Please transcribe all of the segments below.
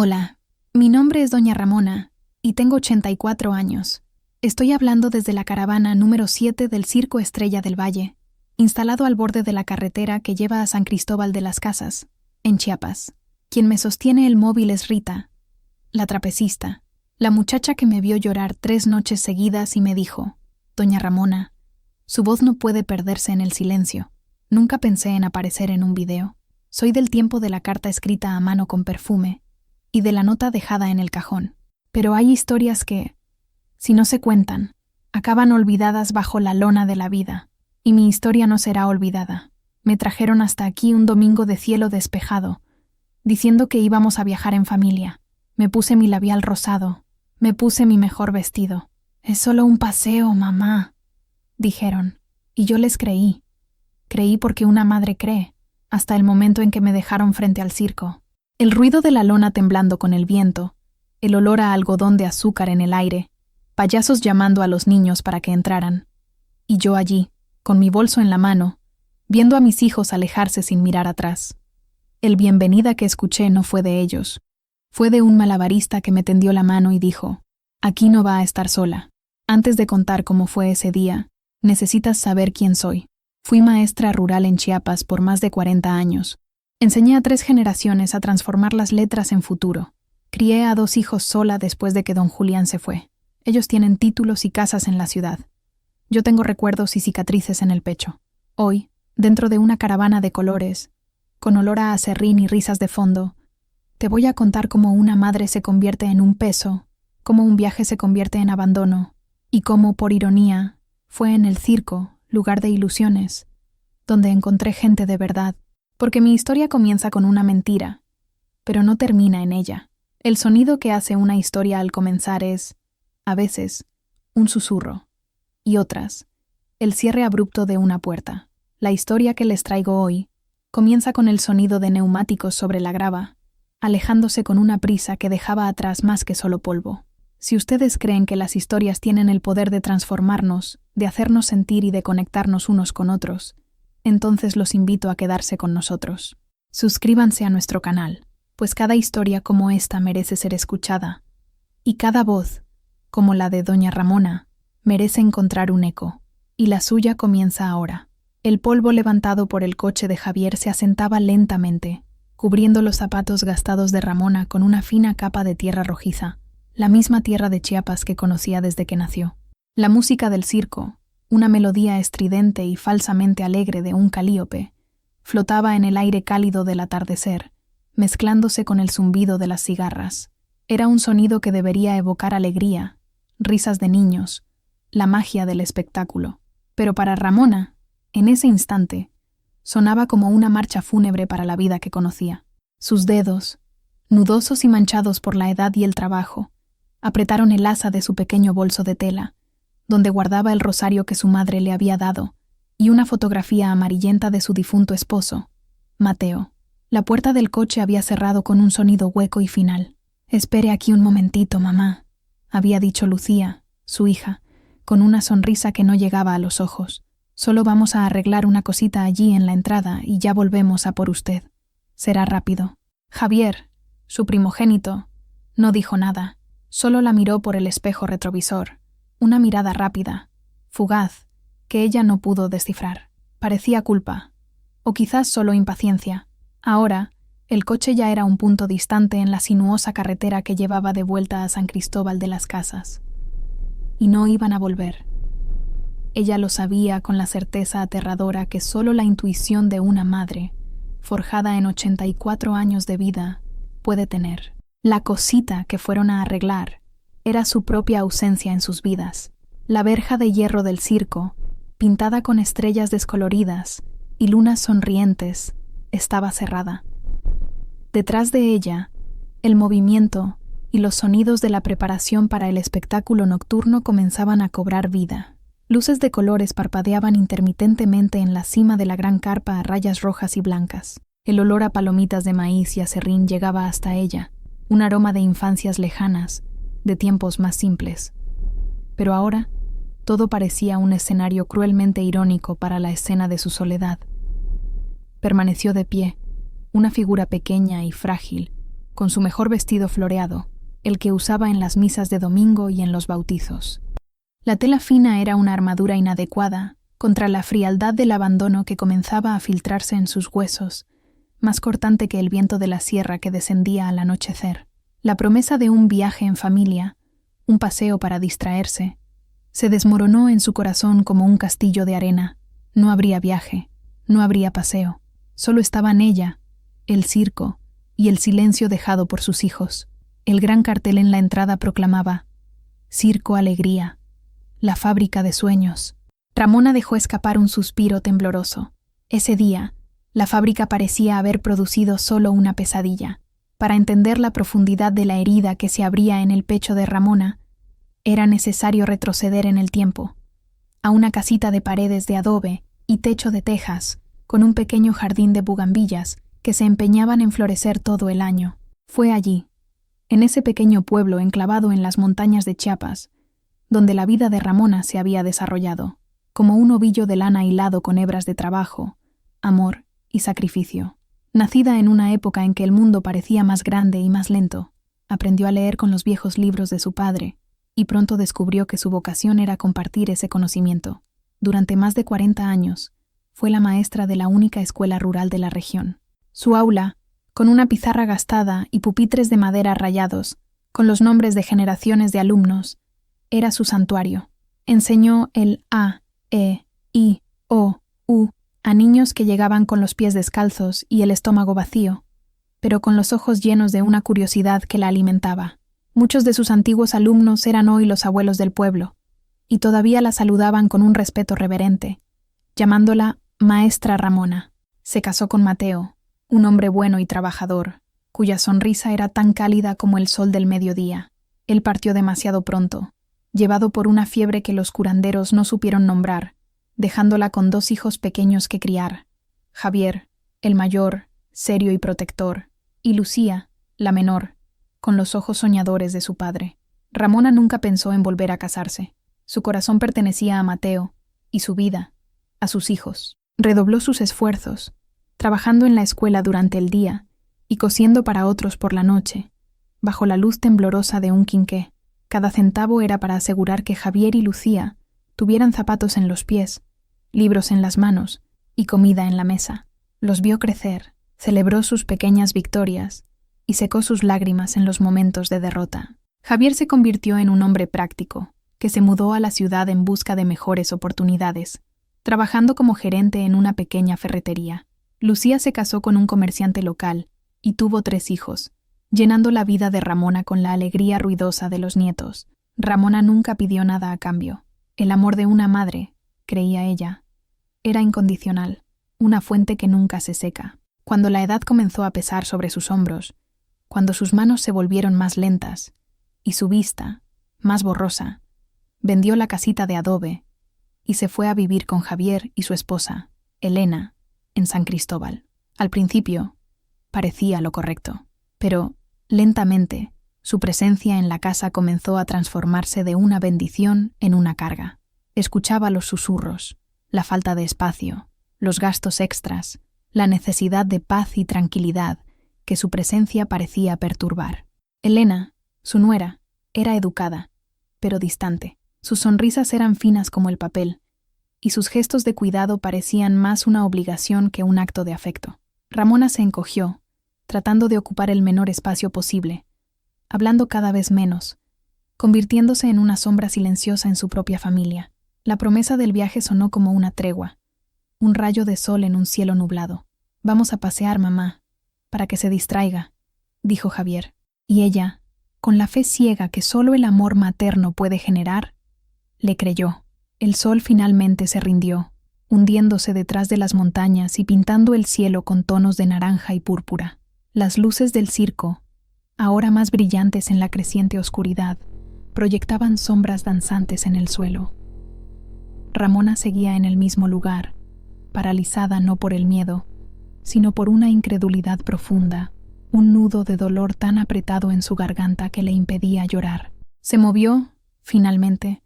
Hola, mi nombre es Doña Ramona y tengo 84 años. Estoy hablando desde la caravana número 7 del Circo Estrella del Valle, instalado al borde de la carretera que lleva a San Cristóbal de las Casas, en Chiapas. Quien me sostiene el móvil es Rita, la trapecista, la muchacha que me vio llorar 3 noches seguidas y me dijo: Doña Ramona, su voz no puede perderse en el silencio. Nunca pensé en aparecer en un video. Soy del tiempo de la carta escrita a mano con perfume y de la nota dejada en el cajón. Pero hay historias que, si no se cuentan, acaban olvidadas bajo la lona de la vida. Y mi historia no será olvidada. Me trajeron hasta aquí un domingo de cielo despejado, diciendo que íbamos a viajar en familia. Me puse mi labial rosado, me puse mi mejor vestido. «Es solo un paseo, mamá», dijeron, y yo les creí. Creí porque una madre cree, hasta el momento en que me dejaron frente al circo. El ruido de la lona temblando con el viento, el olor a algodón de azúcar en el aire, payasos llamando a los niños para que entraran. Y yo allí, con mi bolso en la mano, viendo a mis hijos alejarse sin mirar atrás. El bienvenida que escuché no fue de ellos. Fue de un malabarista que me tendió la mano y dijo: «Aquí no va a estar sola. Antes de contar cómo fue ese día, necesitas saber quién soy. Fui maestra rural en Chiapas por más de 40 años. Enseñé a 3 generaciones a transformar las letras en futuro. Crié a 2 hijos sola después de que don Julián se fue. Ellos tienen títulos y casas en la ciudad. Yo tengo recuerdos y cicatrices en el pecho. Hoy, dentro de una caravana de colores, con olor a aserrín y risas de fondo, te voy a contar cómo una madre se convierte en un peso, cómo un viaje se convierte en abandono, y cómo, por ironía, fue en el circo, lugar de ilusiones, donde encontré gente de verdad. Porque mi historia comienza con una mentira, pero no termina en ella. El sonido que hace una historia al comenzar es, a veces, un susurro, y otras, el cierre abrupto de una puerta. La historia que les traigo hoy comienza con el sonido de neumáticos sobre la grava, alejándose con una prisa que dejaba atrás más que solo polvo. Si ustedes creen que las historias tienen el poder de transformarnos, de hacernos sentir y de conectarnos unos con otros, entonces los invito a quedarse con nosotros. Suscríbanse a nuestro canal, pues cada historia como esta merece ser escuchada, y cada voz, como la de Doña Ramona, merece encontrar un eco, y la suya comienza ahora. El polvo levantado por el coche de Javier se asentaba lentamente, cubriendo los zapatos gastados de Ramona con una fina capa de tierra rojiza, la misma tierra de Chiapas que conocía desde que nació. La música del circo, una melodía estridente y falsamente alegre de un calíope, flotaba en el aire cálido del atardecer, mezclándose con el zumbido de las cigarras. Era un sonido que debería evocar alegría, risas de niños, la magia del espectáculo. Pero para Ramona, en ese instante, sonaba como una marcha fúnebre para la vida que conocía. Sus dedos, nudosos y manchados por la edad y el trabajo, apretaron el asa de su pequeño bolso de tela, donde guardaba el rosario que su madre le había dado, y una fotografía amarillenta de su difunto esposo, Mateo. La puerta del coche había cerrado con un sonido hueco y final. «Espere aquí un momentito, mamá», había dicho Lucía, su hija, con una sonrisa que no llegaba a los ojos. «Solo vamos a arreglar una cosita allí en la entrada y ya volvemos a por usted. Será rápido». Javier, su primogénito, no dijo nada, solo la miró por el espejo retrovisor. Una mirada rápida, fugaz, que ella no pudo descifrar. Parecía culpa, o quizás solo impaciencia. Ahora, el coche ya era un punto distante en la sinuosa carretera que llevaba de vuelta a San Cristóbal de las Casas. Y no iban a volver. Ella lo sabía con la certeza aterradora que solo la intuición de una madre, forjada en 84 años de vida, puede tener. La cosita que fueron a arreglar era su propia ausencia en sus vidas. La verja de hierro del circo, pintada con estrellas descoloridas y lunas sonrientes, estaba cerrada. Detrás de ella, el movimiento y los sonidos de la preparación para el espectáculo nocturno comenzaban a cobrar vida. Luces de colores parpadeaban intermitentemente en la cima de la gran carpa a rayas rojas y blancas. El olor a palomitas de maíz y aserrín llegaba hasta ella, un aroma de infancias lejanas, de tiempos más simples. Pero ahora, todo parecía un escenario cruelmente irónico para la escena de su soledad. Permaneció de pie, una figura pequeña y frágil, con su mejor vestido floreado, el que usaba en las misas de domingo y en los bautizos. La tela fina era una armadura inadecuada contra la frialdad del abandono que comenzaba a filtrarse en sus huesos, más cortante que el viento de la sierra que descendía al anochecer. La promesa de un viaje en familia, un paseo para distraerse, se desmoronó en su corazón como un castillo de arena. No habría viaje, no habría paseo. Solo estaban ella, el circo y el silencio dejado por sus hijos. El gran cartel en la entrada proclamaba: Circo Alegría, la fábrica de sueños. Ramona dejó escapar un suspiro tembloroso. Ese día, la fábrica parecía haber producido solo una pesadilla. Para entender la profundidad de la herida que se abría en el pecho de Ramona, era necesario retroceder en el tiempo, a una casita de paredes de adobe y techo de tejas, con un pequeño jardín de bugambillas que se empeñaban en florecer todo el año. Fue allí, en ese pequeño pueblo enclavado en las montañas de Chiapas, donde la vida de Ramona se había desarrollado, como un ovillo de lana hilado con hebras de trabajo, amor y sacrificio. Nacida en una época en que el mundo parecía más grande y más lento, aprendió a leer con los viejos libros de su padre y pronto descubrió que su vocación era compartir ese conocimiento. Durante más de 40 años, fue la maestra de la única escuela rural de la región. Su aula, con una pizarra gastada y pupitres de madera rayados, con los nombres de generaciones de alumnos, era su santuario. Enseñó el A, E, I, O, U a niños que llegaban con los pies descalzos y el estómago vacío, pero con los ojos llenos de una curiosidad que la alimentaba. Muchos de sus antiguos alumnos eran hoy los abuelos del pueblo, y todavía la saludaban con un respeto reverente, llamándola Maestra Ramona. Se casó con Mateo, un hombre bueno y trabajador, cuya sonrisa era tan cálida como el sol del mediodía. Él partió demasiado pronto, llevado por una fiebre que los curanderos no supieron nombrar, dejándola con 2 hijos pequeños que criar: Javier, el mayor, serio y protector, y Lucía, la menor, con los ojos soñadores de su padre. Ramona nunca pensó en volver a casarse. Su corazón pertenecía a Mateo, y su vida, a sus hijos. Redobló sus esfuerzos, trabajando en la escuela durante el día y cosiendo para otros por la noche, bajo la luz temblorosa de un quinqué. Cada centavo era para asegurar que Javier y Lucía tuvieran zapatos en los pies, libros en las manos y comida en la mesa. Los vio crecer, celebró sus pequeñas victorias y secó sus lágrimas en los momentos de derrota. Javier se convirtió en un hombre práctico, que se mudó a la ciudad en busca de mejores oportunidades, trabajando como gerente en una pequeña ferretería. Lucía se casó con un comerciante local y tuvo 3 hijos, llenando la vida de Ramona con la alegría ruidosa de los nietos. Ramona nunca pidió nada a cambio. El amor de una madre, creía ella, era incondicional, una fuente que nunca se seca. Cuando la edad comenzó a pesar sobre sus hombros, cuando sus manos se volvieron más lentas y su vista, más borrosa, vendió la casita de adobe y se fue a vivir con Javier y su esposa, Elena, en San Cristóbal. Al principio, parecía lo correcto, pero, lentamente, su presencia en la casa comenzó a transformarse de una bendición en una carga. Escuchaba los susurros, la falta de espacio, los gastos extras, la necesidad de paz y tranquilidad que su presencia parecía perturbar. Elena, su nuera, era educada, pero distante. Sus sonrisas eran finas como el papel, y sus gestos de cuidado parecían más una obligación que un acto de afecto. Ramona se encogió, tratando de ocupar el menor espacio posible, hablando cada vez menos, convirtiéndose en una sombra silenciosa en su propia familia. La promesa del viaje sonó como una tregua, un rayo de sol en un cielo nublado. «Vamos a pasear, mamá, para que se distraiga», dijo Javier. Y ella, con la fe ciega que solo el amor materno puede generar, le creyó. El sol finalmente se rindió, hundiéndose detrás de las montañas y pintando el cielo con tonos de naranja y púrpura. Las luces del circo, ahora más brillantes en la creciente oscuridad, proyectaban sombras danzantes en el suelo. Ramona seguía en el mismo lugar, paralizada no por el miedo, sino por una incredulidad profunda, un nudo de dolor tan apretado en su garganta que le impedía llorar. Se movió, finalmente,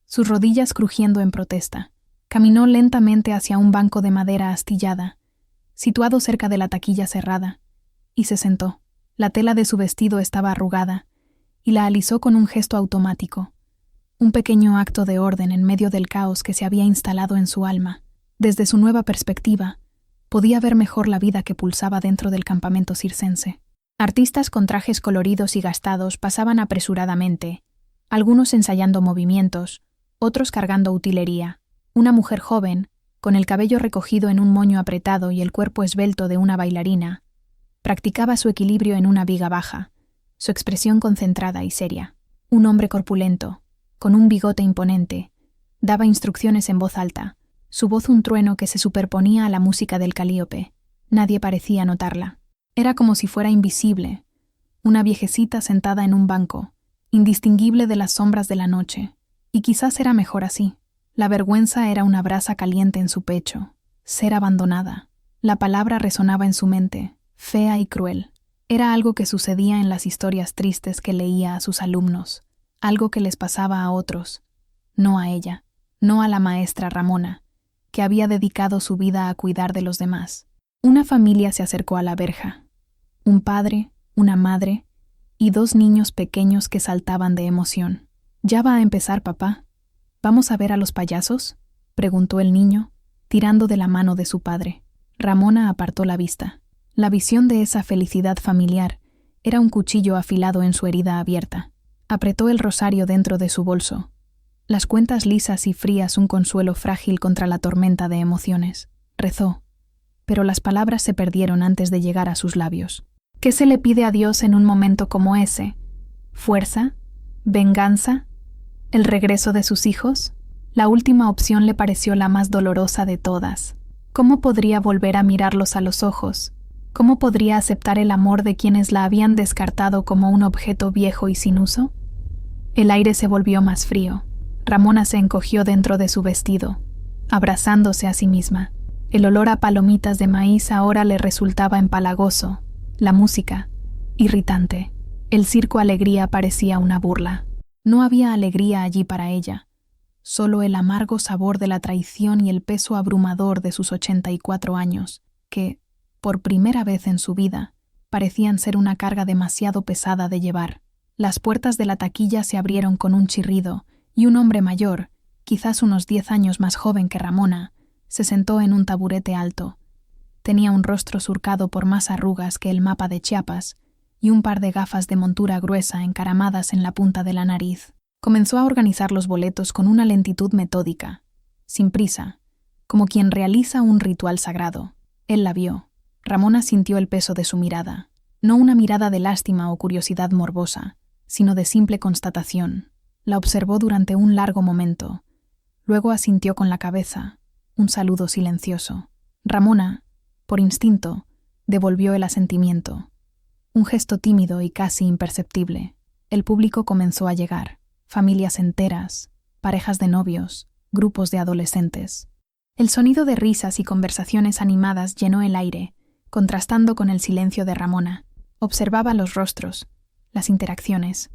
sus rodillas crujiendo en protesta. Caminó lentamente hacia un banco de madera astillada, situado cerca de la taquilla cerrada, y se sentó. La tela de su vestido estaba arrugada, y la alisó con un gesto automático, un pequeño acto de orden en medio del caos que se había instalado en su alma. Desde su nueva perspectiva, podía ver mejor la vida que pulsaba dentro del campamento circense. Artistas con trajes coloridos y gastados pasaban apresuradamente, algunos ensayando movimientos, otros cargando utilería. Una mujer joven, con el cabello recogido en un moño apretado y el cuerpo esbelto de una bailarina, practicaba su equilibrio en una viga baja, su expresión concentrada y seria. Un hombre corpulento, con un bigote imponente, daba instrucciones en voz alta, su voz un trueno que se superponía a la música del calíope. Nadie parecía notarla. Era como si fuera invisible, una viejecita sentada en un banco, indistinguible de las sombras de la noche, y quizás era mejor así. La vergüenza era una brasa caliente en su pecho. Ser abandonada. La palabra resonaba en su mente, fea y cruel. Era algo que sucedía en las historias tristes que leía a sus alumnos, algo que les pasaba a otros, no a ella, no a la maestra Ramona, que había dedicado su vida a cuidar de los demás. Una familia se acercó a la verja. Un padre, una madre y 2 niños pequeños que saltaban de emoción. «¿Ya va a empezar, papá? ¿Vamos a ver a los payasos?», preguntó el niño, tirando de la mano de su padre. Ramona apartó la vista. La visión de esa felicidad familiar era un cuchillo afilado en su herida abierta. Apretó el rosario dentro de su bolso. Las cuentas lisas y frías un consuelo frágil contra la tormenta de emociones. Rezó, pero las palabras se perdieron antes de llegar a sus labios. ¿Qué se le pide a Dios en un momento como ese? ¿Fuerza? ¿Venganza? ¿El regreso de sus hijos? La última opción le pareció la más dolorosa de todas. ¿Cómo podría volver a mirarlos a los ojos? ¿Cómo podría aceptar el amor de quienes la habían descartado como un objeto viejo y sin uso? El aire se volvió más frío. Ramona se encogió dentro de su vestido, abrazándose a sí misma. El olor a palomitas de maíz ahora le resultaba empalagoso. La música, irritante. El circo alegría parecía una burla. No había alegría allí para ella, solo el amargo sabor de la traición y el peso abrumador de sus 84 años, que, por primera vez en su vida, parecían ser una carga demasiado pesada de llevar. Las puertas de la taquilla se abrieron con un chirrido y un hombre mayor, quizás unos 10 años más joven que Ramona, se sentó en un taburete alto. Tenía un rostro surcado por más arrugas que el mapa de Chiapas y un par de gafas de montura gruesa encaramadas en la punta de la nariz. Comenzó a organizar los boletos con una lentitud metódica, sin prisa, como quien realiza un ritual sagrado. Él la vio. Ramona sintió el peso de su mirada, no una mirada de lástima o curiosidad morbosa, sino de simple constatación. La observó durante un largo momento. Luego asintió con la cabeza, un saludo silencioso. Ramona, por instinto, devolvió el asentimiento. Un gesto tímido y casi imperceptible. El público comenzó a llegar. Familias enteras, parejas de novios, grupos de adolescentes. El sonido de risas y conversaciones animadas llenó el aire, contrastando con el silencio de Ramona. Observaba los rostros, las interacciones.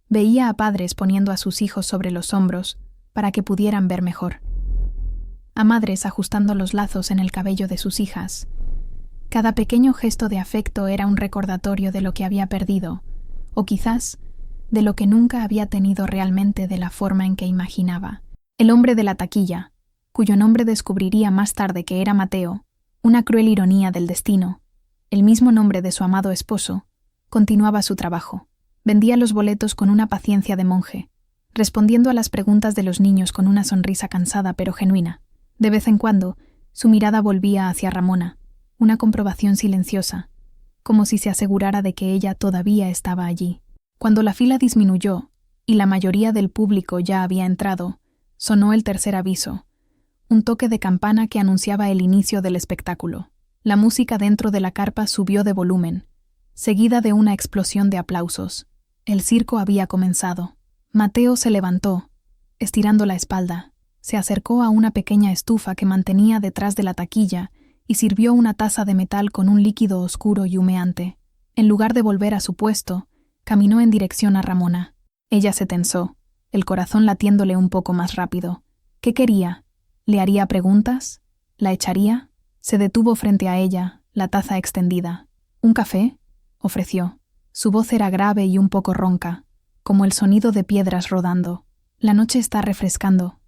Veía a padres poniendo a sus hijos sobre los hombros para que pudieran ver mejor. A madres ajustando los lazos en el cabello de sus hijas. Cada pequeño gesto de afecto era un recordatorio de lo que había perdido, o quizás de lo que nunca había tenido realmente de la forma en que imaginaba. El hombre de la taquilla, cuyo nombre descubriría más tarde que era Mateo, una cruel ironía del destino, el mismo nombre de su amado esposo, continuaba su trabajo. Vendía los boletos con una paciencia de monje, respondiendo a las preguntas de los niños con una sonrisa cansada pero genuina. De vez en cuando, su mirada volvía hacia Ramona, una comprobación silenciosa, como si se asegurara de que ella todavía estaba allí. Cuando la fila disminuyó y la mayoría del público ya había entrado, sonó el tercer aviso, un toque de campana que anunciaba el inicio del espectáculo. La música dentro de la carpa subió de volumen, seguida de una explosión de aplausos. El circo había comenzado. Mateo se levantó, estirando la espalda, se acercó a una pequeña estufa que mantenía detrás de la taquilla y sirvió una taza de metal con un líquido oscuro y humeante. En lugar de volver a su puesto, caminó en dirección a Ramona. Ella se tensó, el corazón latiéndole un poco más rápido. ¿Qué quería? ¿Le haría preguntas? ¿La echaría? Se detuvo frente a ella, la taza extendida. ¿Un café? ofreció. Su voz era grave y un poco ronca, como el sonido de piedras rodando. La noche está refrescando.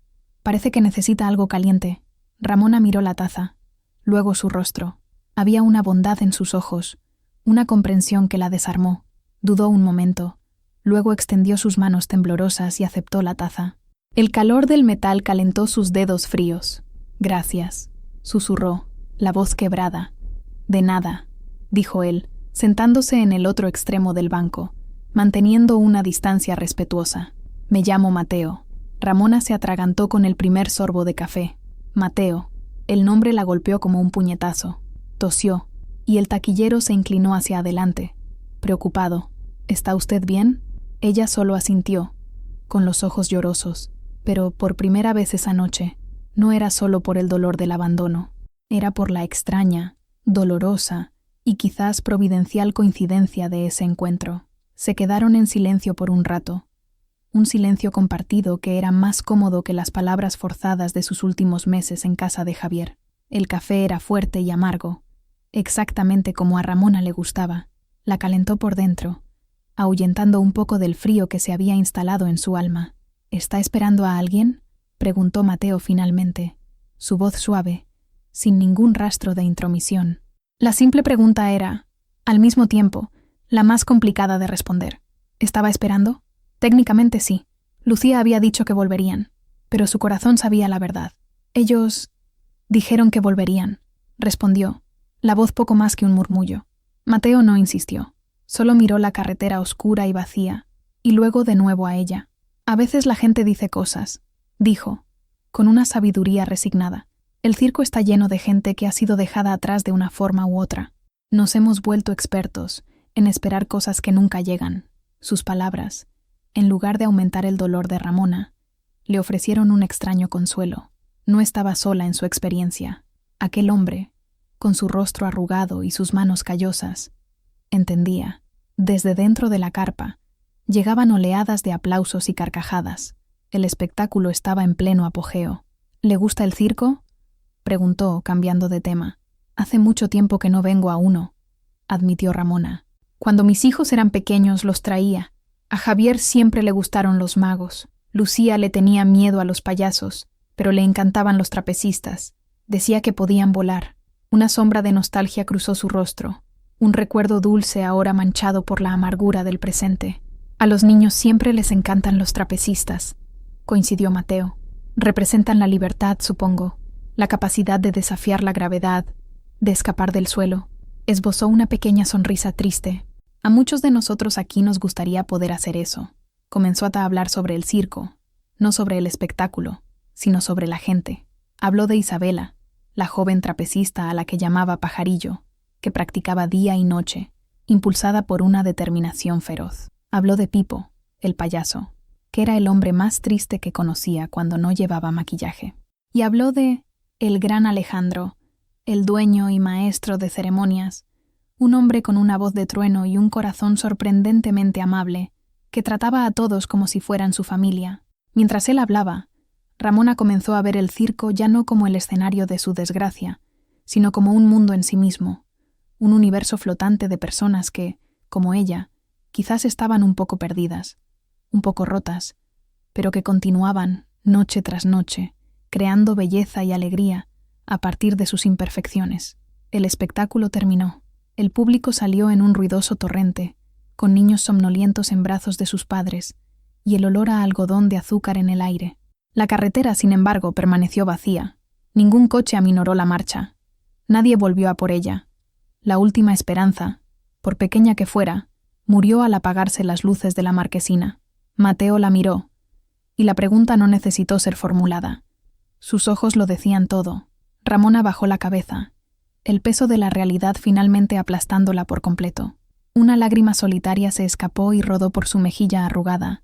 Parece que necesita algo caliente. Ramona miró la taza, luego su rostro. Había una bondad en sus ojos, una comprensión que la desarmó. Dudó un momento, luego extendió sus manos temblorosas y aceptó la taza. El calor del metal calentó sus dedos fríos. «Gracias», susurró, la voz quebrada. «De nada», dijo él, sentándose en el otro extremo del banco, manteniendo una distancia respetuosa. «Me llamo Mateo». Ramona se atragantó con el primer sorbo de café. «Mateo». El nombre la golpeó como un puñetazo. Tosió, y el taquillero se inclinó hacia adelante, preocupado. «¿Está usted bien?» Ella solo asintió, con los ojos llorosos, pero por primera vez esa noche, no era solo por el dolor del abandono, era por la extraña, dolorosa y quizás providencial coincidencia de ese encuentro. Se quedaron en silencio por un rato, un silencio compartido que era más cómodo que las palabras forzadas de sus últimos meses en casa de Javier. El café era fuerte y amargo, exactamente como a Ramona le gustaba. La calentó por dentro, ahuyentando un poco del frío que se había instalado en su alma. «¿Está esperando a alguien?», preguntó Mateo finalmente, su voz suave, sin ningún rastro de intromisión. La simple pregunta era, al mismo tiempo, la más complicada de responder. ¿Estaba esperando? Técnicamente sí. Lucía había dicho que volverían, pero su corazón sabía la verdad. «Ellos dijeron que volverían», respondió, la voz poco más que un murmullo. Mateo no insistió, solo miró la carretera oscura y vacía, y luego de nuevo a ella. «A veces la gente dice cosas», dijo, con una sabiduría resignada. «El circo está lleno de gente que ha sido dejada atrás de una forma u otra. Nos hemos vuelto expertos en esperar cosas que nunca llegan». Sus palabras, en lugar de aumentar el dolor de Ramona, le ofrecieron un extraño consuelo. No estaba sola en su experiencia. Aquel hombre, con su rostro arrugado y sus manos callosas, entendía. Desde dentro de la carpa, llegaban oleadas de aplausos y carcajadas. El espectáculo estaba en pleno apogeo. «¿Le gusta el circo?», preguntó, cambiando de tema. «Hace mucho tiempo que no vengo a uno», admitió Ramona. «Cuando mis hijos eran pequeños los traía. A Javier siempre le gustaron los magos. Lucía le tenía miedo a los payasos, pero le encantaban los trapecistas. Decía que podían volar». Una sombra de nostalgia cruzó su rostro, un recuerdo dulce ahora manchado por la amargura del presente. «A los niños siempre les encantan los trapecistas», coincidió Mateo. «Representan la libertad, supongo, la capacidad de desafiar la gravedad, de escapar del suelo». Esbozó una pequeña sonrisa triste. «A muchos de nosotros aquí nos gustaría poder hacer eso». Comenzó a hablar sobre el circo, no sobre el espectáculo, sino sobre la gente. Habló de Isabela, la joven trapecista a la que llamaba Pajarillo, que practicaba día y noche, impulsada por una determinación feroz. Habló de Pipo, el payaso, que era el hombre más triste que conocía cuando no llevaba maquillaje. Y habló de el gran Alejandro, el dueño y maestro de ceremonias, un hombre con una voz de trueno y un corazón sorprendentemente amable, que trataba a todos como si fueran su familia. Mientras él hablaba, Ramona comenzó a ver el circo ya no como el escenario de su desgracia, sino como un mundo en sí mismo, un universo flotante de personas que, como ella, quizás estaban un poco perdidas, un poco rotas, pero que continuaban, noche tras noche, creando belleza y alegría a partir de sus imperfecciones. El espectáculo terminó. El público salió en un ruidoso torrente, con niños somnolientos en brazos de sus padres, y el olor a algodón de azúcar en el aire. La carretera, sin embargo, permaneció vacía. Ningún coche aminoró la marcha. Nadie volvió a por ella. La última esperanza, por pequeña que fuera, murió al apagarse las luces de la marquesina. Mateo la miró, y la pregunta no necesitó ser formulada. Sus ojos lo decían todo. Ramona bajó la cabeza, el peso de la realidad finalmente aplastándola por completo. Una lágrima solitaria se escapó y rodó por su mejilla arrugada,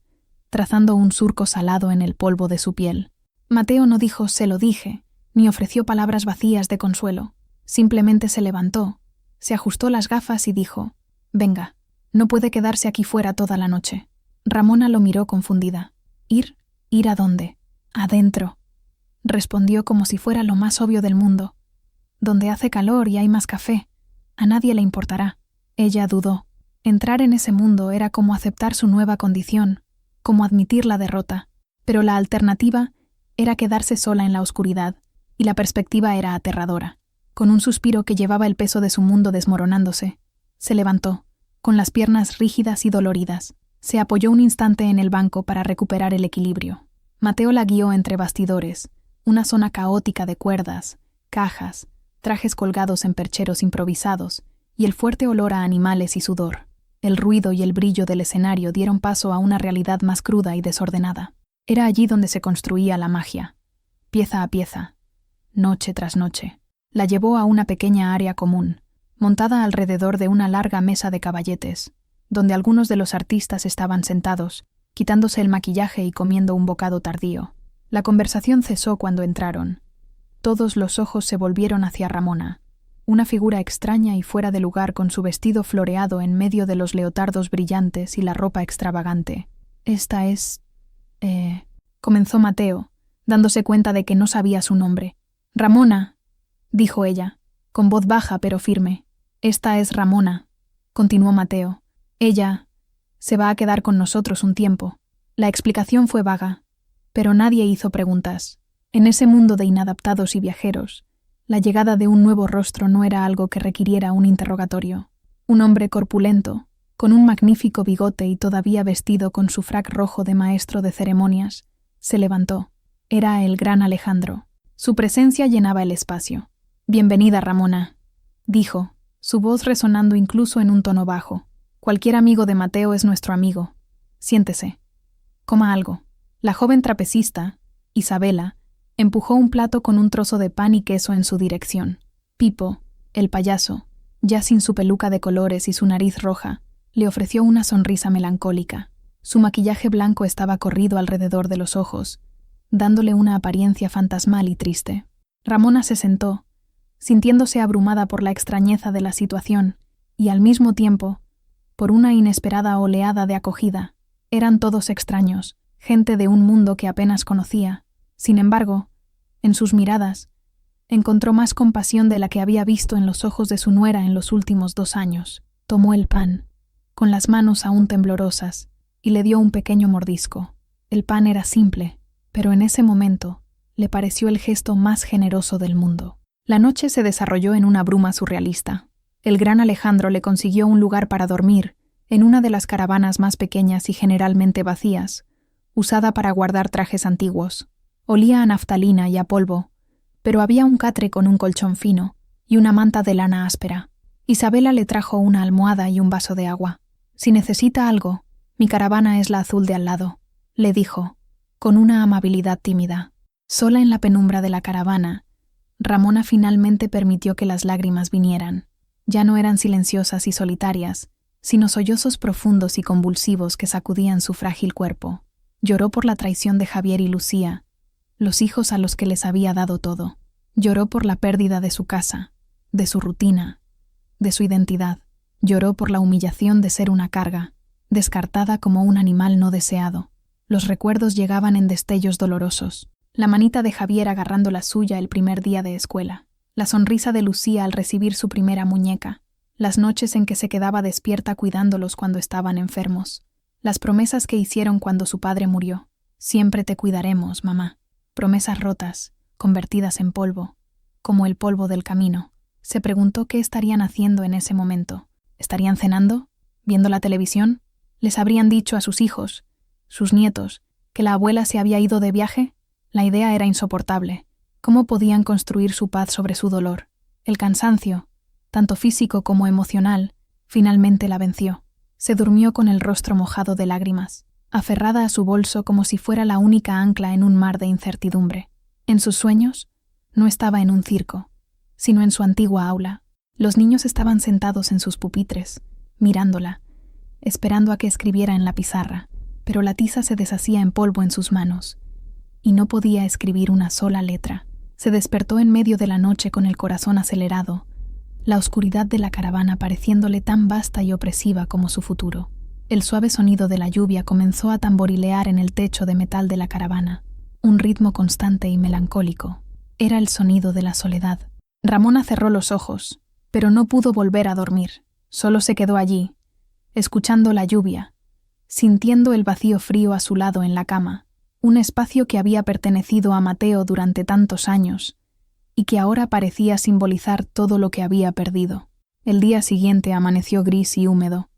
trazando un surco salado en el polvo de su piel. Mateo no dijo «se lo dije», ni ofreció palabras vacías de consuelo. Simplemente se levantó, se ajustó las gafas y dijo «venga, no puede quedarse aquí fuera toda la noche». Ramona lo miró confundida. «¿Ir? ¿Ir a dónde?» «Adentro», respondió como si fuera lo más obvio del mundo. «Donde hace calor y hay más café. A nadie le importará». Ella dudó. Entrar en ese mundo era como aceptar su nueva condición, como admitir la derrota, pero la alternativa era quedarse sola en la oscuridad, y la perspectiva era aterradora. Con un suspiro que llevaba el peso de su mundo desmoronándose, se levantó, con las piernas rígidas y doloridas. Se apoyó un instante en el banco para recuperar el equilibrio. Mateo la guió entre bastidores, una zona caótica de cuerdas, cajas, trajes colgados en percheros improvisados, y el fuerte olor a animales y sudor. El ruido y el brillo del escenario dieron paso a una realidad más cruda y desordenada. Era allí donde se construía la magia, pieza a pieza, noche tras noche. La llevó a una pequeña área común, montada alrededor de una larga mesa de caballetes, donde algunos de los artistas estaban sentados, quitándose el maquillaje y comiendo un bocado tardío. La conversación cesó cuando entraron. Todos los ojos se volvieron hacia Ramona, una figura extraña y fuera de lugar con su vestido floreado en medio de los leotardos brillantes y la ropa extravagante. «Esta es... comenzó Mateo, dándose cuenta de que no sabía su nombre. «Ramona», dijo ella, con voz baja pero firme. «Esta es Ramona», continuó Mateo. «Ella se va a quedar con nosotros un tiempo». La explicación fue vaga, pero nadie hizo preguntas. En ese mundo de inadaptados y viajeros, la llegada de un nuevo rostro no era algo que requiriera un interrogatorio. Un hombre corpulento, con un magnífico bigote y todavía vestido con su frac rojo de maestro de ceremonias, se levantó. Era el gran Alejandro. Su presencia llenaba el espacio. «Bienvenida, Ramona», dijo, su voz resonando incluso en un tono bajo. «Cualquier amigo de Mateo es nuestro amigo. Siéntese. Coma algo». La joven trapecista, Isabela, empujó un plato con un trozo de pan y queso en su dirección. Pipo, el payaso, ya sin su peluca de colores y su nariz roja, le ofreció una sonrisa melancólica. Su maquillaje blanco estaba corrido alrededor de los ojos, dándole una apariencia fantasmal y triste. Ramona se sentó, sintiéndose abrumada por la extrañeza de la situación y, al mismo tiempo, por una inesperada oleada de acogida. Eran todos extraños, gente de un mundo que apenas conocía. Sin embargo, en sus miradas, encontró más compasión de la que había visto en los ojos de su nuera en los últimos 2 años. Tomó el pan, con las manos aún temblorosas, y le dio un pequeño mordisco. El pan era simple, pero en ese momento le pareció el gesto más generoso del mundo. La noche se desarrolló en una bruma surrealista. El gran Alejandro le consiguió un lugar para dormir en una de las caravanas más pequeñas y generalmente vacías, usada para guardar trajes antiguos. Olía a naftalina y a polvo, pero había un catre con un colchón fino y una manta de lana áspera. Isabela le trajo una almohada y un vaso de agua. «Si necesita algo, mi caravana es la azul de al lado», le dijo, con una amabilidad tímida. Sola en la penumbra de la caravana, Ramona finalmente permitió que las lágrimas vinieran. Ya no eran silenciosas y solitarias, sino sollozos profundos y convulsivos que sacudían su frágil cuerpo. Lloró por la traición de Javier y Lucía, los hijos a los que les había dado todo. Lloró por la pérdida de su casa, de su rutina, de su identidad. Lloró por la humillación de ser una carga, descartada como un animal no deseado. Los recuerdos llegaban en destellos dolorosos. La manita de Javier agarrando la suya el primer día de escuela, la sonrisa de Lucía al recibir su primera muñeca, las noches en que se quedaba despierta cuidándolos cuando estaban enfermos, las promesas que hicieron cuando su padre murió. «Siempre te cuidaremos, mamá». Promesas rotas, convertidas en polvo, como el polvo del camino. Se preguntó qué estarían haciendo en ese momento. ¿Estarían cenando? ¿Viendo la televisión? ¿Les habrían dicho a sus hijos, sus nietos, que la abuela se había ido de viaje? La idea era insoportable. ¿Cómo podían construir su paz sobre su dolor? El cansancio, tanto físico como emocional, finalmente la venció. Se durmió con el rostro mojado de lágrimas, aferrada a su bolso como si fuera la única ancla en un mar de incertidumbre. En sus sueños, no estaba en un circo, sino en su antigua aula. Los niños estaban sentados en sus pupitres, mirándola, esperando a que escribiera en la pizarra, pero la tiza se deshacía en polvo en sus manos, y no podía escribir una sola letra. Se despertó en medio de la noche con el corazón acelerado, la oscuridad de la caravana pareciéndole tan vasta y opresiva como su futuro. El suave sonido de la lluvia comenzó a tamborilear en el techo de metal de la caravana, un ritmo constante y melancólico. Era el sonido de la soledad. Ramona cerró los ojos, pero no pudo volver a dormir. Solo se quedó allí, escuchando la lluvia, sintiendo el vacío frío a su lado en la cama, un espacio que había pertenecido a Mateo durante tantos años y que ahora parecía simbolizar todo lo que había perdido. El día siguiente amaneció gris y húmedo.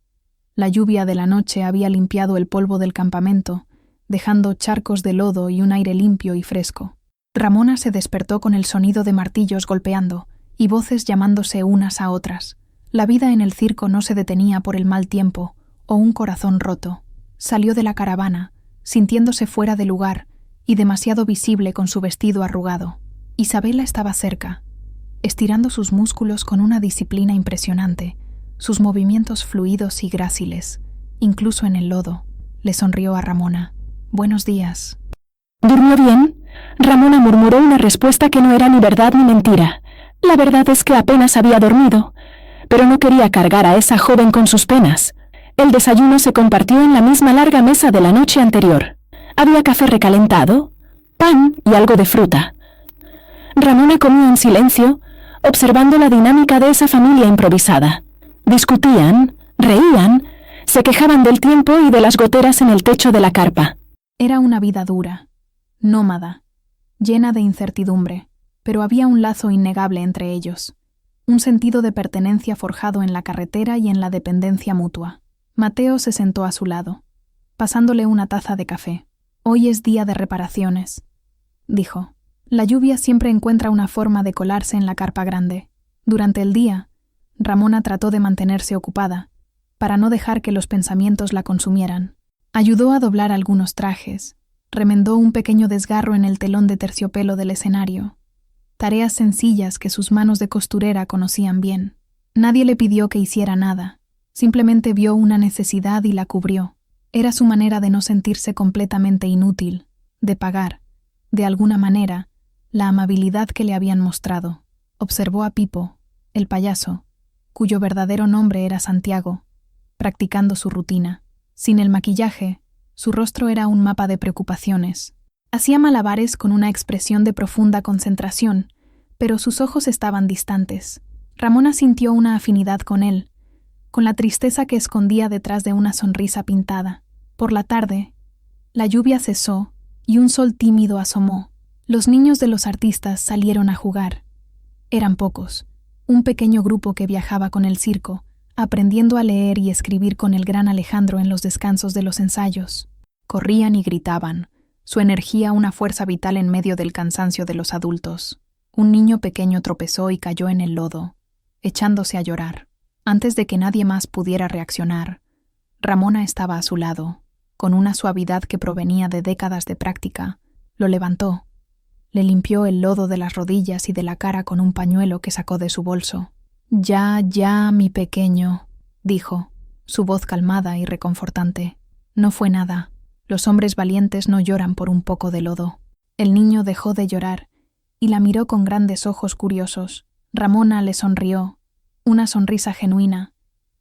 La lluvia de la noche había limpiado el polvo del campamento, dejando charcos de lodo y un aire limpio y fresco. Ramona se despertó con el sonido de martillos golpeando y voces llamándose unas a otras. La vida en el circo no se detenía por el mal tiempo o un corazón roto. Salió de la caravana, sintiéndose fuera de lugar y demasiado visible con su vestido arrugado. Isabela estaba cerca, estirando sus músculos con una disciplina impresionante, sus movimientos fluidos y gráciles, incluso en el lodo. Le sonrió a Ramona. «Buenos días». ¿Durmió bien? Ramona murmuró una respuesta que no era ni verdad ni mentira. La verdad es que apenas había dormido, pero no quería cargar a esa joven con sus penas. El desayuno se compartió en la misma larga mesa de la noche anterior. Había café recalentado, pan y algo de fruta. Ramona comió en silencio, observando la dinámica de esa familia improvisada. Discutían, reían, se quejaban del tiempo y de las goteras en el techo de la carpa. Era una vida dura, nómada, llena de incertidumbre, pero había un lazo innegable entre ellos, un sentido de pertenencia forjado en la carretera y en la dependencia mutua. Mateo se sentó a su lado, pasándole una taza de café. «Hoy es día de reparaciones», dijo. La lluvia siempre encuentra una forma de colarse en la carpa grande. Durante el día, Ramona trató de mantenerse ocupada, para no dejar que los pensamientos la consumieran. Ayudó a doblar algunos trajes, remendó un pequeño desgarro en el telón de terciopelo del escenario. Tareas sencillas que sus manos de costurera conocían bien. Nadie le pidió que hiciera nada, simplemente vio una necesidad y la cubrió. Era su manera de no sentirse completamente inútil, de pagar, de alguna manera, la amabilidad que le habían mostrado. Observó a Pipo, el payaso, cuyo verdadero nombre era Santiago, practicando su rutina. Sin el maquillaje, su rostro era un mapa de preocupaciones. Hacía malabares con una expresión de profunda concentración, pero sus ojos estaban distantes. Ramona sintió una afinidad con él, con la tristeza que escondía detrás de una sonrisa pintada. Por la tarde, la lluvia cesó y un sol tímido asomó. Los niños de los artistas salieron a jugar. Eran pocos, un pequeño grupo que viajaba con el circo, aprendiendo a leer y escribir con el gran Alejandro en los descansos de los ensayos. Corrían y gritaban, su energía una fuerza vital en medio del cansancio de los adultos. Un niño pequeño tropezó y cayó en el lodo, echándose a llorar. Antes de que nadie más pudiera reaccionar, Ramona estaba a su lado, con una suavidad que provenía de décadas de práctica. Lo levantó, le limpió el lodo de las rodillas y de la cara con un pañuelo que sacó de su bolso. Ya, mi pequeño», dijo, su voz calmada y reconfortante. «No fue nada. Los hombres valientes no lloran por un poco de lodo». El niño dejó de llorar y la miró con grandes ojos curiosos. Ramona le sonrió, una sonrisa genuina,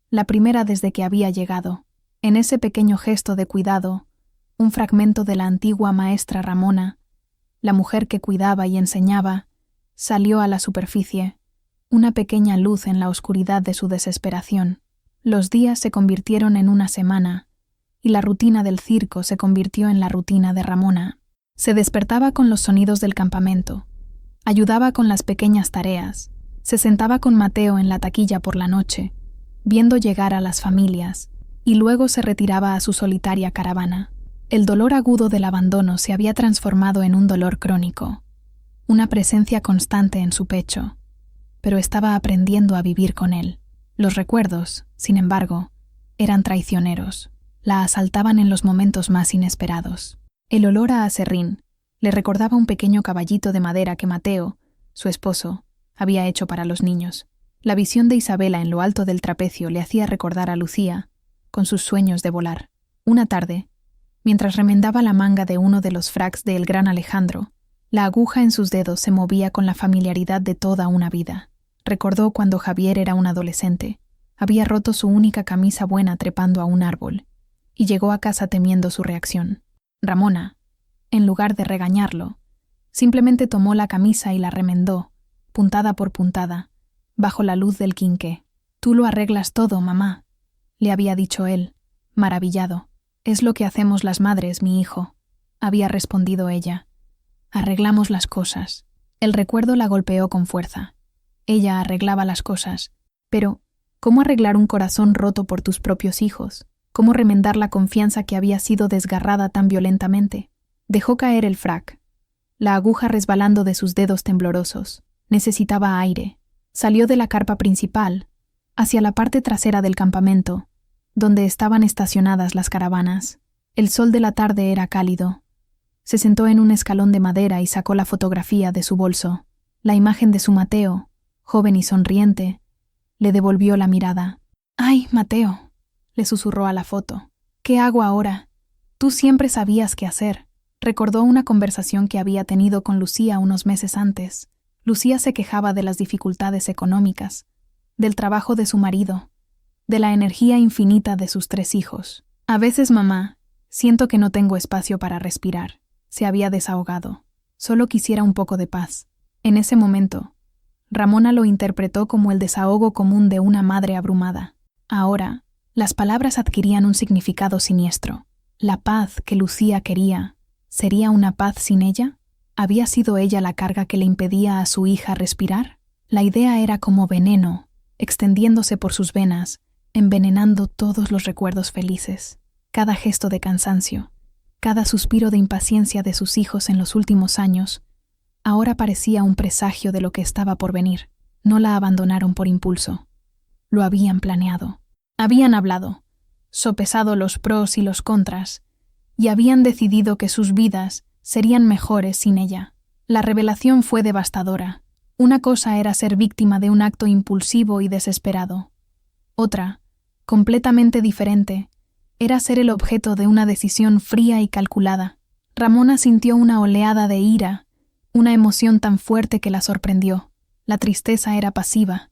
la primera desde que había llegado. En ese pequeño gesto de cuidado, un fragmento de la antigua maestra Ramona, la mujer que cuidaba y enseñaba, salió a la superficie, una pequeña luz en la oscuridad de su desesperación. Los días se convirtieron en una semana, y la rutina del circo se convirtió en la rutina de Ramona. Se despertaba con los sonidos del campamento, ayudaba con las pequeñas tareas, se sentaba con Mateo en la taquilla por la noche, viendo llegar a las familias, y luego se retiraba a su solitaria caravana. El dolor agudo del abandono se había transformado en un dolor crónico, una presencia constante en su pecho, pero estaba aprendiendo a vivir con él. Los recuerdos, sin embargo, eran traicioneros. La asaltaban en los momentos más inesperados. El olor a aserrín le recordaba un pequeño caballito de madera que Mateo, su esposo, había hecho para los niños. La visión de Isabela en lo alto del trapecio le hacía recordar a Lucía, con sus sueños de volar. Una tarde, mientras remendaba la manga de uno de los fracs de El Gran Alejandro, la aguja en sus dedos se movía con la familiaridad de toda una vida. Recordó cuando Javier era un adolescente, había roto su única camisa buena trepando a un árbol, y llegó a casa temiendo su reacción. Ramona, en lugar de regañarlo, simplemente tomó la camisa y la remendó, puntada por puntada, bajo la luz del quinqué. «Tú lo arreglas todo, mamá», le había dicho él, maravillado. «Es lo que hacemos las madres, mi hijo», había respondido ella. «Arreglamos las cosas». El recuerdo la golpeó con fuerza. Ella arreglaba las cosas. Pero, ¿cómo arreglar un corazón roto por tus propios hijos? ¿Cómo remendar la confianza que había sido desgarrada tan violentamente? Dejó caer el frac, la aguja resbalando de sus dedos temblorosos. Necesitaba aire. Salió de la carpa principal, hacia la parte trasera del campamento, donde estaban estacionadas las caravanas. El sol de la tarde era cálido. Se sentó en un escalón de madera y sacó la fotografía de su bolso. La imagen de su Mateo, joven y sonriente, le devolvió la mirada. «Ay, Mateo», le susurró a la foto. «¿Qué hago ahora? Tú siempre sabías qué hacer». Recordó una conversación que había tenido con Lucía unos meses antes. Lucía se quejaba de las dificultades económicas, del trabajo de su marido, de la energía infinita de sus 3 hijos. «A veces, mamá, siento que no tengo espacio para respirar», se había desahogado. «Solo quisiera un poco de paz». En ese momento, Ramona lo interpretó como el desahogo común de una madre abrumada. Ahora, las palabras adquirían un significado siniestro. La paz que Lucía quería, ¿sería una paz sin ella? ¿Había sido ella la carga que le impedía a su hija respirar? La idea era como veneno, extendiéndose por sus venas, envenenando todos los recuerdos felices, cada gesto de cansancio, cada suspiro de impaciencia de sus hijos en los últimos años. Ahora parecía un presagio de lo que estaba por venir. No la abandonaron por impulso. Lo habían planeado. Habían hablado, sopesado los pros y los contras, y habían decidido que sus vidas serían mejores sin ella. La revelación fue devastadora. Una cosa era ser víctima de un acto impulsivo y desesperado. Otra, completamente diferente, era ser el objeto de una decisión fría y calculada. Ramona sintió una oleada de ira, una emoción tan fuerte que la sorprendió. La tristeza era pasiva,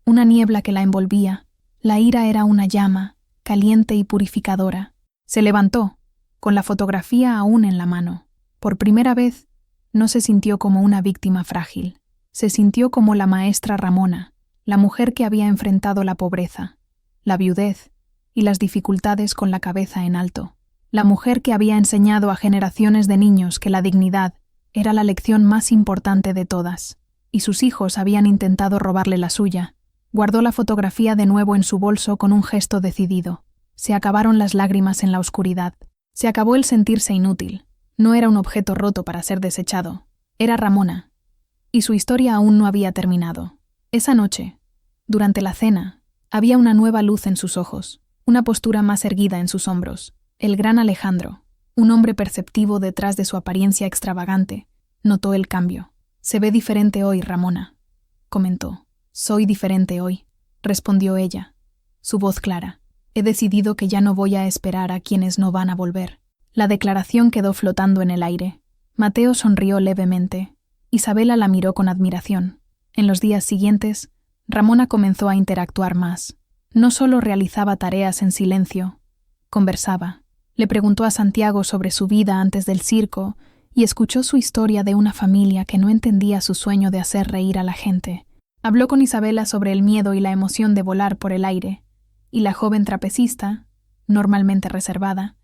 una niebla que la envolvía. La ira era una llama, caliente y purificadora. Se levantó, con la fotografía aún en la mano. Por primera vez, no se sintió como una víctima frágil. Se sintió como la maestra Ramona, la mujer que había enfrentado la pobreza, la viudez y las dificultades con la cabeza en alto. La mujer que había enseñado a generaciones de niños que la dignidad era la lección más importante de todas, y sus hijos habían intentado robarle la suya. Guardó la fotografía de nuevo en su bolso con un gesto decidido. Se acabaron las lágrimas en la oscuridad. Se acabó el sentirse inútil. No era un objeto roto para ser desechado. Era Ramona. Y su historia aún no había terminado. Esa noche, durante la cena, había una nueva luz en sus ojos, una postura más erguida en sus hombros. El gran Alejandro, un hombre perceptivo detrás de su apariencia extravagante, notó el cambio. «Se ve diferente hoy, Ramona», comentó. «Soy diferente hoy», respondió ella, su voz clara. «He decidido que ya no voy a esperar a quienes no van a volver». La declaración quedó flotando en el aire. Mateo sonrió levemente. Isabela la miró con admiración. En los días siguientes, Ramona comenzó a interactuar más. No solo realizaba tareas en silencio, conversaba. Le preguntó a Santiago sobre su vida antes del circo y escuchó su historia de una familia que no entendía su sueño de hacer reír a la gente. Habló con Isabela sobre el miedo y la emoción de volar por el aire, y la joven trapecista, normalmente reservada,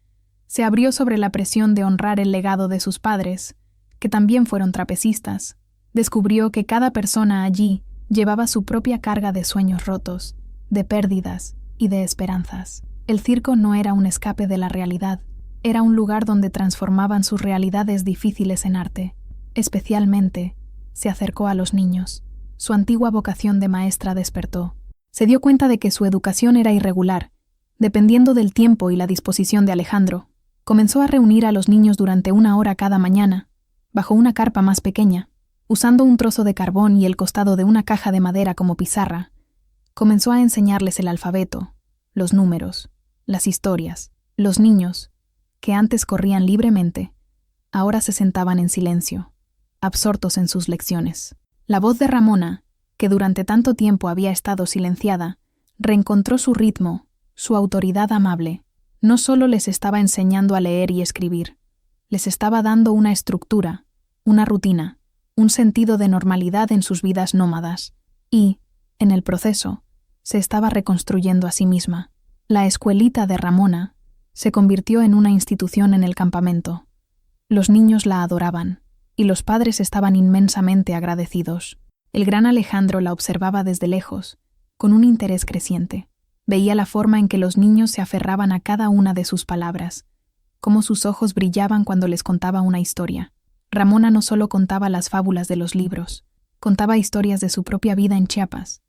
se abrió sobre la presión de honrar el legado de sus padres, que también fueron trapecistas. Descubrió que cada persona allí llevaba su propia carga de sueños rotos, de pérdidas y de esperanzas. El circo no era un escape de la realidad, era un lugar donde transformaban sus realidades difíciles en arte. Especialmente, se acercó a los niños. Su antigua vocación de maestra despertó. Se dio cuenta de que su educación era irregular, dependiendo del tiempo y la disposición de Alejandro. Comenzó a reunir a los niños durante 1 hora cada mañana, bajo una carpa más pequeña, usando un trozo de carbón y el costado de una caja de madera como pizarra. Comenzó a enseñarles el alfabeto, los números, las historias. Los niños, que antes corrían libremente, ahora se sentaban en silencio, absortos en sus lecciones. La voz de Ramona, que durante tanto tiempo había estado silenciada, reencontró su ritmo, su autoridad amable. No solo les estaba enseñando a leer y escribir, les estaba dando una estructura, una rutina, un sentido de normalidad en sus vidas nómadas, y, en el proceso, se estaba reconstruyendo a sí misma. La escuelita de Ramona se convirtió en una institución en el campamento. Los niños la adoraban, y los padres estaban inmensamente agradecidos. El gran Alejandro la observaba desde lejos, con un interés creciente. Veía la forma en que los niños se aferraban a cada una de sus palabras, cómo sus ojos brillaban cuando les contaba una historia. Ramona no solo contaba las fábulas de los libros, contaba historias de su propia vida en Chiapas,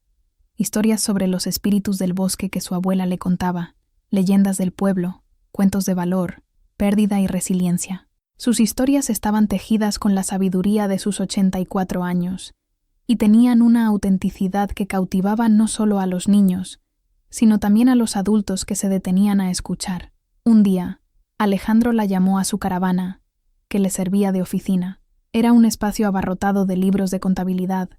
historias sobre los espíritus del bosque que su abuela le contaba, leyendas del pueblo, cuentos de valor, pérdida y resiliencia. Sus historias estaban tejidas con la sabiduría de sus 84 años y tenían una autenticidad que cautivaba no solo a los niños, sino también a los adultos que se detenían a escuchar. Un día, Alejandro la llamó a su caravana, que le servía de oficina. Era un espacio abarrotado de libros de contabilidad,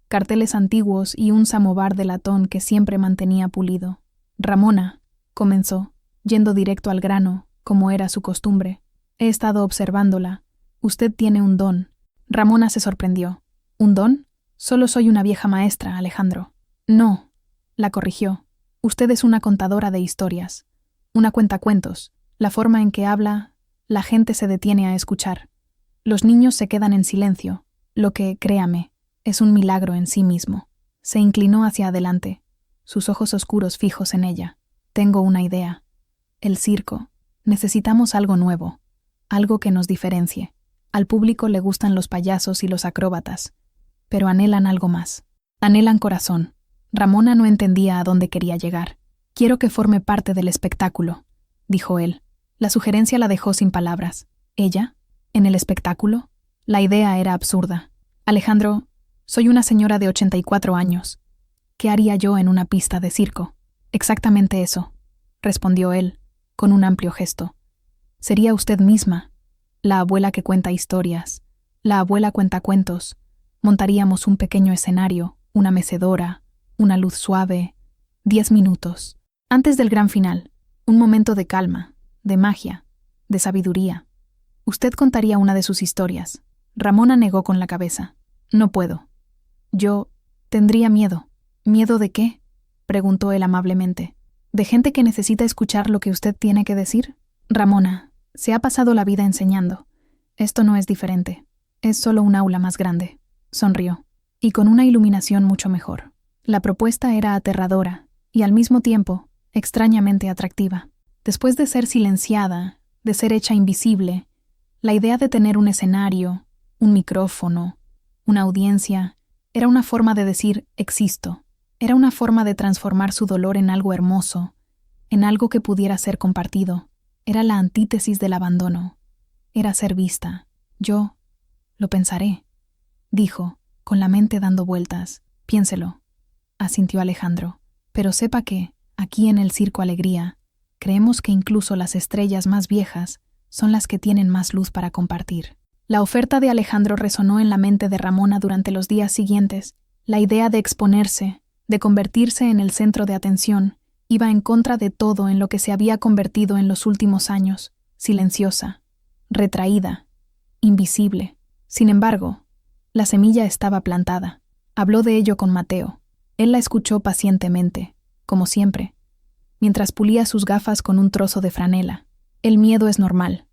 carteles antiguos y un samovar de latón que siempre mantenía pulido. Ramona, comenzó, yendo directo al grano, como era su costumbre. He estado observándola. Usted tiene un don. Ramona se sorprendió. ¿Un don? Solo soy una vieja maestra, Alejandro. No, la corrigió. Usted es una contadora de historias, una cuentacuentos. La forma en que habla, la gente se detiene a escuchar. Los niños se quedan en silencio, lo que, créame, es un milagro en sí mismo. Se inclinó hacia adelante, sus ojos oscuros fijos en ella. Tengo una idea. El circo. Necesitamos algo nuevo, algo que nos diferencie. Al público le gustan los payasos y los acróbatas, pero anhelan algo más. Anhelan corazón. Ramona no entendía a dónde quería llegar. Quiero que forme parte del espectáculo, dijo él. La sugerencia la dejó sin palabras. ¿Ella? ¿En el espectáculo? La idea era absurda. Alejandro, soy una señora de 84 años. ¿Qué haría yo en una pista de circo? Exactamente eso, respondió él, con un amplio gesto. Sería usted misma, la abuela que cuenta historias, la abuela cuentacuentos. Montaríamos un pequeño escenario, una mecedora, una luz suave, 10 minutos. Antes del gran final, un momento de calma, de magia, de sabiduría. Usted contaría una de sus historias. Ramona negó con la cabeza. No puedo. Yo tendría miedo. ¿Miedo de qué? Preguntó él amablemente. ¿De gente que necesita escuchar lo que usted tiene que decir? Ramona, se ha pasado la vida enseñando. Esto no es diferente. Es solo un aula más grande. Sonrió. Y con una iluminación mucho mejor. La propuesta era aterradora y al mismo tiempo extrañamente atractiva. Después de ser silenciada, de ser hecha invisible, la idea de tener un escenario, un micrófono, una audiencia, era una forma de decir existo. Era una forma de transformar su dolor en algo hermoso, en algo que pudiera ser compartido. Era la antítesis del abandono. Era ser vista. Yo lo pensaré, dijo, con la mente dando vueltas. Piénselo, asintió Alejandro. Pero sepa que, aquí en el Circo Alegría, creemos que incluso las estrellas más viejas son las que tienen más luz para compartir. La oferta de Alejandro resonó en la mente de Ramona durante los días siguientes. La idea de exponerse, de convertirse en el centro de atención, iba en contra de todo en lo que se había convertido en los últimos años, silenciosa, retraída, invisible. Sin embargo, la semilla estaba plantada. Habló de ello con Mateo. Él la escuchó pacientemente, como siempre, mientras pulía sus gafas con un trozo de franela. El miedo es normal,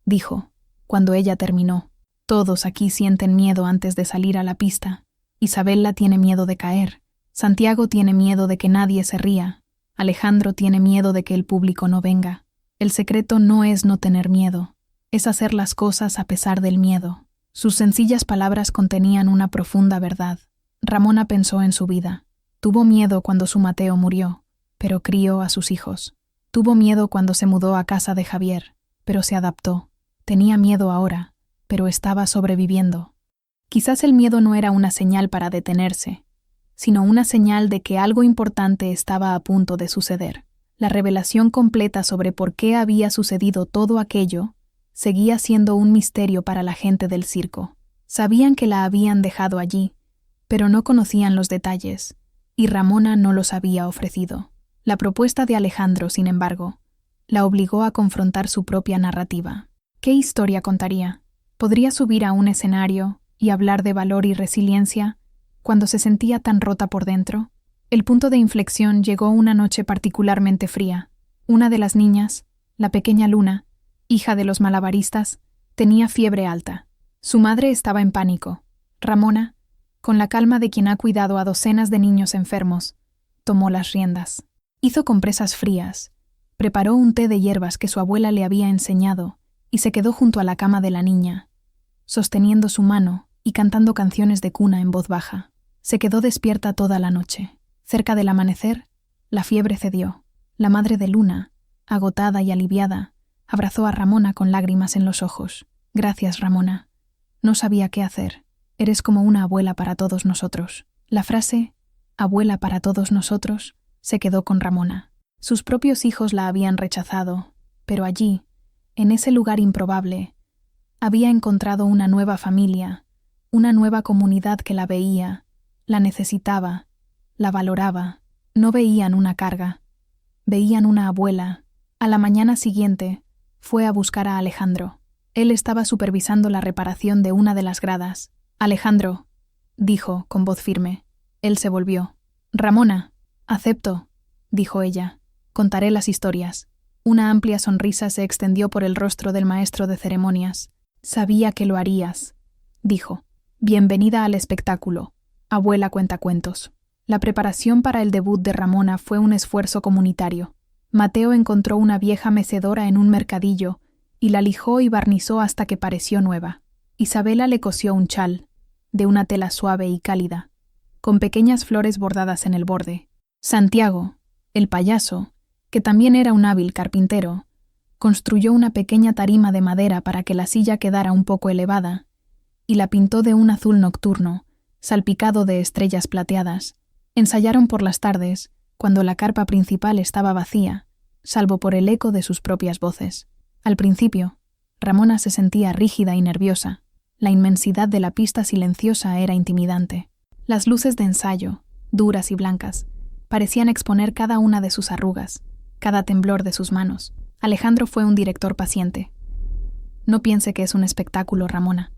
dijo, cuando ella terminó. Todos aquí sienten miedo antes de salir a la pista. Isabella tiene miedo de caer. Santiago tiene miedo de que nadie se ría. Alejandro tiene miedo de que el público no venga. El secreto no es no tener miedo, es hacer las cosas a pesar del miedo. Sus sencillas palabras contenían una profunda verdad. Ramona pensó en su vida. Tuvo miedo cuando su Mateo murió, pero crió a sus hijos. Tuvo miedo cuando se mudó a casa de Javier, pero se adaptó. Tenía miedo ahora, pero estaba sobreviviendo. Quizás el miedo no era una señal para detenerse, sino una señal de que algo importante estaba a punto de suceder. La revelación completa sobre por qué había sucedido todo aquello seguía siendo un misterio para la gente del circo. Sabían que la habían dejado allí, pero no conocían los detalles, y Ramona no los había ofrecido. La propuesta de Alejandro, sin embargo, la obligó a confrontar su propia narrativa. ¿Qué historia contaría? ¿Podría subir a un escenario y hablar de valor y resiliencia cuando se sentía tan rota por dentro? El punto de inflexión llegó una noche particularmente fría. Una de las niñas, la pequeña Luna, hija de los malabaristas, tenía fiebre alta. Su madre estaba en pánico. Ramona, con la calma de quien ha cuidado a docenas de niños enfermos, tomó las riendas. Hizo compresas frías, preparó un té de hierbas que su abuela le había enseñado y se quedó junto a la cama de la niña, sosteniendo su mano y cantando canciones de cuna en voz baja. Se quedó despierta toda la noche. Cerca del amanecer, la fiebre cedió. La madre de Luna, agotada y aliviada, abrazó a Ramona con lágrimas en los ojos. «Gracias, Ramona. No sabía qué hacer. Eres como una abuela para todos nosotros». La frase «abuela para todos nosotros» se quedó con Ramona. Sus propios hijos la habían rechazado, pero allí, en ese lugar improbable, había encontrado una nueva familia, una nueva comunidad que la veía, la necesitaba, la valoraba. No veían una carga, veían una abuela. A la mañana siguiente, fue a buscar a Alejandro. Él estaba supervisando la reparación de una de las gradas. «Alejandro», dijo con voz firme. Él se volvió. «Ramona». «Acepto», dijo ella. «Contaré las historias». Una amplia sonrisa se extendió por el rostro del maestro de ceremonias. «Sabía que lo harías», dijo. «Bienvenida al espectáculo, abuela cuentacuentos». La preparación para el debut de Ramona fue un esfuerzo comunitario. Mateo encontró una vieja mecedora en un mercadillo y la lijó y barnizó hasta que pareció nueva. Isabela le cosió un chal, de una tela suave y cálida, con pequeñas flores bordadas en el borde. Santiago, el payaso, que también era un hábil carpintero, construyó una pequeña tarima de madera para que la silla quedara un poco elevada y la pintó de un azul nocturno, salpicado de estrellas plateadas. Ensayaron por las tardes, cuando la carpa principal estaba vacía, salvo por el eco de sus propias voces. Al principio, Ramona se sentía rígida y nerviosa. La inmensidad de la pista silenciosa era intimidante. Las luces de ensayo, duras y blancas, parecían exponer cada una de sus arrugas, cada temblor de sus manos. Alejandro fue un director paciente. «No piense que es un espectáculo, Ramona.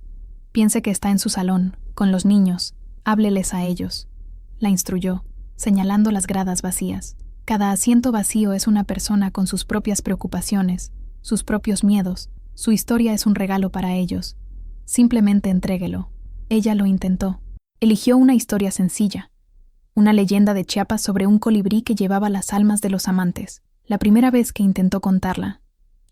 Piense que está en su salón, con los niños. Hábleles a ellos», la instruyó, señalando las gradas vacías. «Cada asiento vacío es una persona con sus propias preocupaciones, sus propios miedos. Su historia es un regalo para ellos. Simplemente entréguelo». Ella lo intentó. Eligió una historia sencilla, una leyenda de Chiapas sobre un colibrí que llevaba las almas de los amantes. La primera vez que intentó contarla,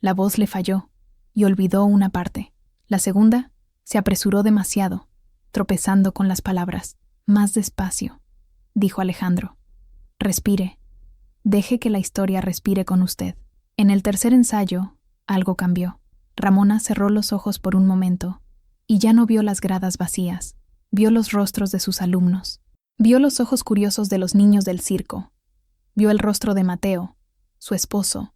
la voz le falló y olvidó una parte. La segunda, se apresuró demasiado, tropezando con las palabras. «Más despacio», dijo Alejandro. «Respire. Deje que la historia respire con usted». En el tercer ensayo, algo cambió. Ramona cerró los ojos por un momento y ya no vio las gradas vacías. Vio los rostros de sus alumnos. Vio los ojos curiosos de los niños del circo. Vio el rostro de Mateo, su esposo,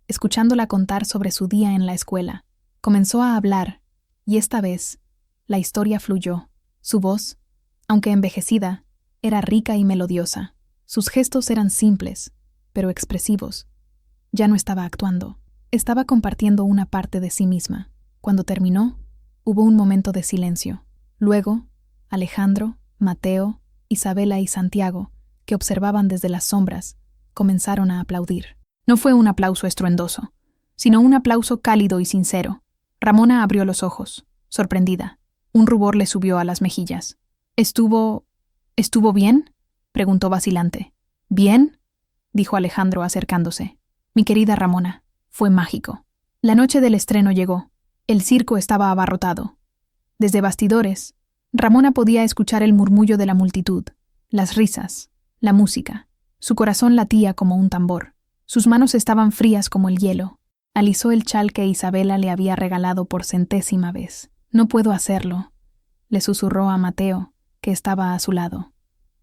escuchándola contar sobre su día en la escuela. Comenzó a hablar, y esta vez, la historia fluyó. Su voz, aunque envejecida, era rica y melodiosa. Sus gestos eran simples, pero expresivos. Ya no estaba actuando. Estaba compartiendo una parte de sí misma. Cuando terminó, hubo un momento de silencio. Luego, Alejandro, Mateo, Isabela y Santiago, que observaban desde las sombras, comenzaron a aplaudir. No fue un aplauso estruendoso, sino un aplauso cálido y sincero. Ramona abrió los ojos, sorprendida. Un rubor le subió a las mejillas. ¿Estuvo bien?», preguntó vacilante. «¿Bien?», dijo Alejandro acercándose. «Mi querida Ramona, fue mágico». La noche del estreno llegó. El circo estaba abarrotado. Desde bastidores, Ramona podía escuchar el murmullo de la multitud, las risas, la música. Su corazón latía como un tambor. Sus manos estaban frías como el hielo. Alisó el chal que Isabela le había regalado por 100ª vez. «No puedo hacerlo», le susurró a Mateo, que estaba a su lado.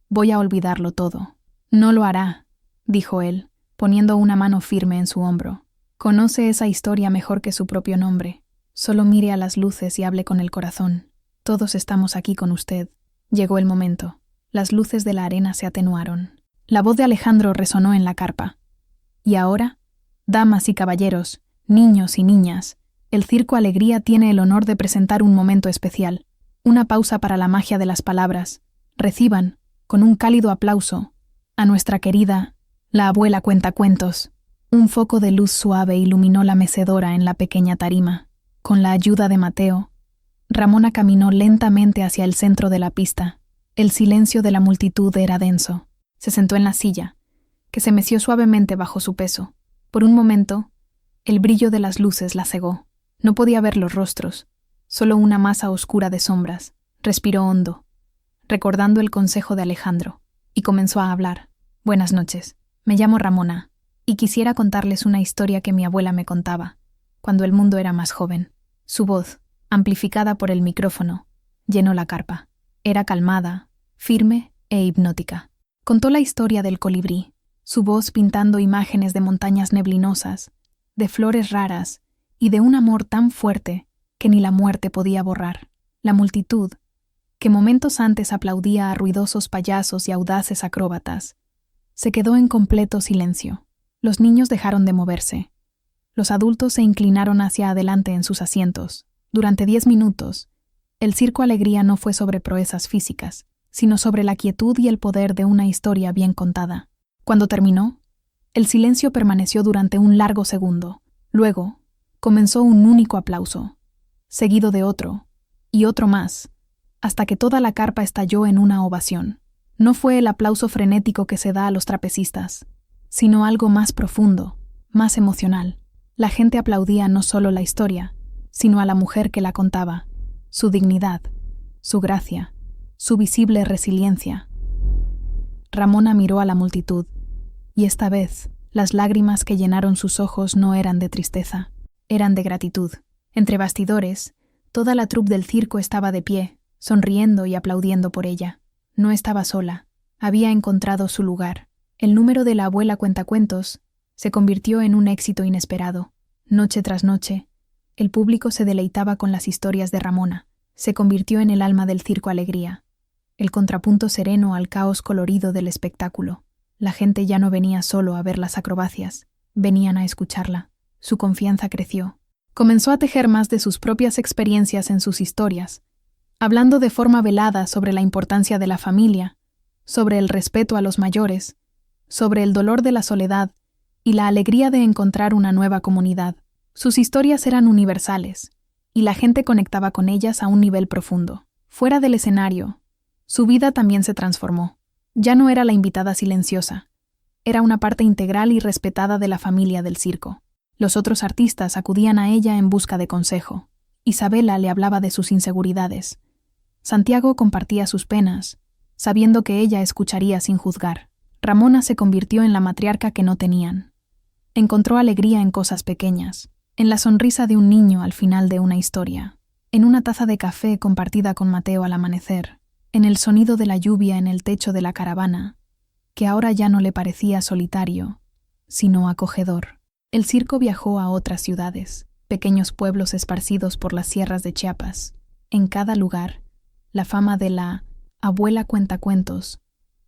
«Voy a olvidarlo todo». «No lo hará», dijo él, poniendo una mano firme en su hombro. «Conoce esa historia mejor que su propio nombre. Solo mire a las luces y hable con el corazón. Todos estamos aquí con usted». Llegó el momento. Las luces de la arena se atenuaron. La voz de Alejandro resonó en la carpa. «Y ahora, damas y caballeros, niños y niñas, el Circo Alegría tiene el honor de presentar un momento especial. Una pausa para la magia de las palabras. Reciban, con un cálido aplauso, a nuestra querida, la abuela cuentacuentos. Un foco de luz suave iluminó la mecedora en la pequeña tarima. Con la ayuda de Mateo, Ramona caminó lentamente hacia el centro de la pista. El silencio de la multitud era denso. Se sentó en la silla, que se meció suavemente bajo su peso. Por un momento, el brillo de las luces la cegó. No podía ver los rostros, solo una masa oscura de sombras. Respiró hondo, recordando el consejo de Alejandro, y comenzó a hablar. Buenas noches, me llamo Ramona, y quisiera contarles una historia que mi abuela me contaba, cuando el mundo era más joven. Su voz, amplificada por el micrófono, llenó la carpa. Era calmada, firme e hipnótica. Contó la historia del colibrí, su voz pintando imágenes de montañas neblinosas, de flores raras y de un amor tan fuerte que ni la muerte podía borrar. La multitud, que momentos antes aplaudía a ruidosos payasos y audaces acróbatas, se quedó en completo silencio. Los niños dejaron de moverse. Los adultos se inclinaron hacia adelante en sus asientos. Durante 10 minutos, el Circo Alegría no fue sobre proezas físicas, sino sobre la quietud y el poder de una historia bien contada. Cuando terminó, el silencio permaneció durante un largo segundo. Luego, comenzó un único aplauso, seguido de otro, y otro más, hasta que toda la carpa estalló en una ovación. No fue el aplauso frenético que se da a los trapecistas, sino algo más profundo, más emocional. La gente aplaudía no solo la historia, sino a la mujer que la contaba, su dignidad, su gracia, su visible resiliencia. Ramona miró a la multitud, y esta vez las lágrimas que llenaron sus ojos no eran de tristeza, eran de gratitud. Entre bastidores, toda la troupe del circo estaba de pie, sonriendo y aplaudiendo por ella. No estaba sola, había encontrado su lugar. El número de la abuela cuentacuentos se convirtió en un éxito inesperado. Noche tras noche, el público se deleitaba con las historias de Ramona. Se convirtió en el alma del Circo Alegría, el contrapunto sereno al caos colorido del espectáculo. La gente ya no venía solo a ver las acrobacias, venían a escucharla. Su confianza creció. Comenzó a tejer más de sus propias experiencias en sus historias, hablando de forma velada sobre la importancia de la familia, sobre el respeto a los mayores, sobre el dolor de la soledad y la alegría de encontrar una nueva comunidad. Sus historias eran universales, y la gente conectaba con ellas a un nivel profundo. Fuera del escenario, su vida también se transformó. Ya no era la invitada silenciosa, era una parte integral y respetada de la familia del circo. Los otros artistas acudían a ella en busca de consejo. Isabela le hablaba de sus inseguridades. Santiago compartía sus penas, sabiendo que ella escucharía sin juzgar. Ramona se convirtió en la matriarca que no tenían. Encontró alegría en cosas pequeñas, en la sonrisa de un niño al final de una historia, en una taza de café compartida con Mateo al amanecer, en el sonido de la lluvia en el techo de la caravana, que ahora ya no le parecía solitario, sino acogedor. El circo viajó a otras ciudades, pequeños pueblos esparcidos por las sierras de Chiapas. En cada lugar, la fama de la abuela cuentacuentos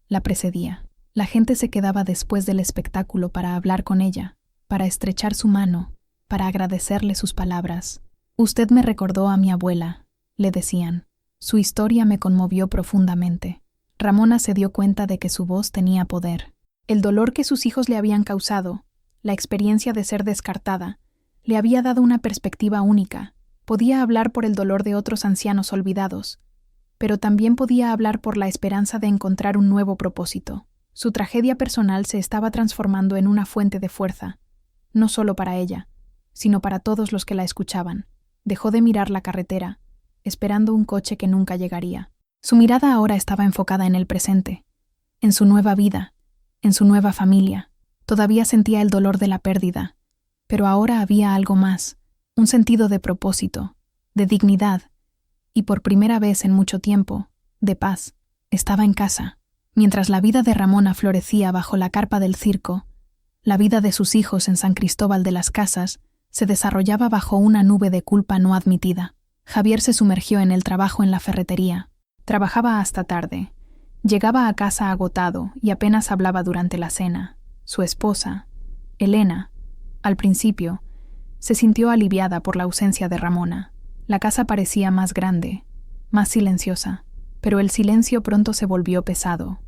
la precedía. La gente se quedaba después del espectáculo para hablar con ella, para estrechar su mano, para agradecerle sus palabras. «Usted me recordó a mi abuela», le decían. Su historia me conmovió profundamente. Ramona se dio cuenta de que su voz tenía poder. El dolor que sus hijos le habían causado, la experiencia de ser descartada, le había dado una perspectiva única. Podía hablar por el dolor de otros ancianos olvidados, pero también podía hablar por la esperanza de encontrar un nuevo propósito. Su tragedia personal se estaba transformando en una fuente de fuerza, no solo para ella, sino para todos los que la escuchaban. Dejó de mirar la carretera, esperando un coche que nunca llegaría. Su mirada ahora estaba enfocada en el presente, en su nueva vida, en su nueva familia. Todavía sentía el dolor de la pérdida, pero ahora había algo más, un sentido de propósito, de dignidad, y por primera vez en mucho tiempo, de paz. Estaba en casa. Mientras la vida de Ramona florecía bajo la carpa del circo, la vida de sus hijos en San Cristóbal de las Casas se desarrollaba bajo una nube de culpa no admitida. Javier se sumergió en el trabajo en la ferretería. Trabajaba hasta tarde. Llegaba a casa agotado y apenas hablaba durante la cena. Su esposa, Elena, al principio, se sintió aliviada por la ausencia de Ramona. La casa parecía más grande, más silenciosa, pero el silencio pronto se volvió pesado.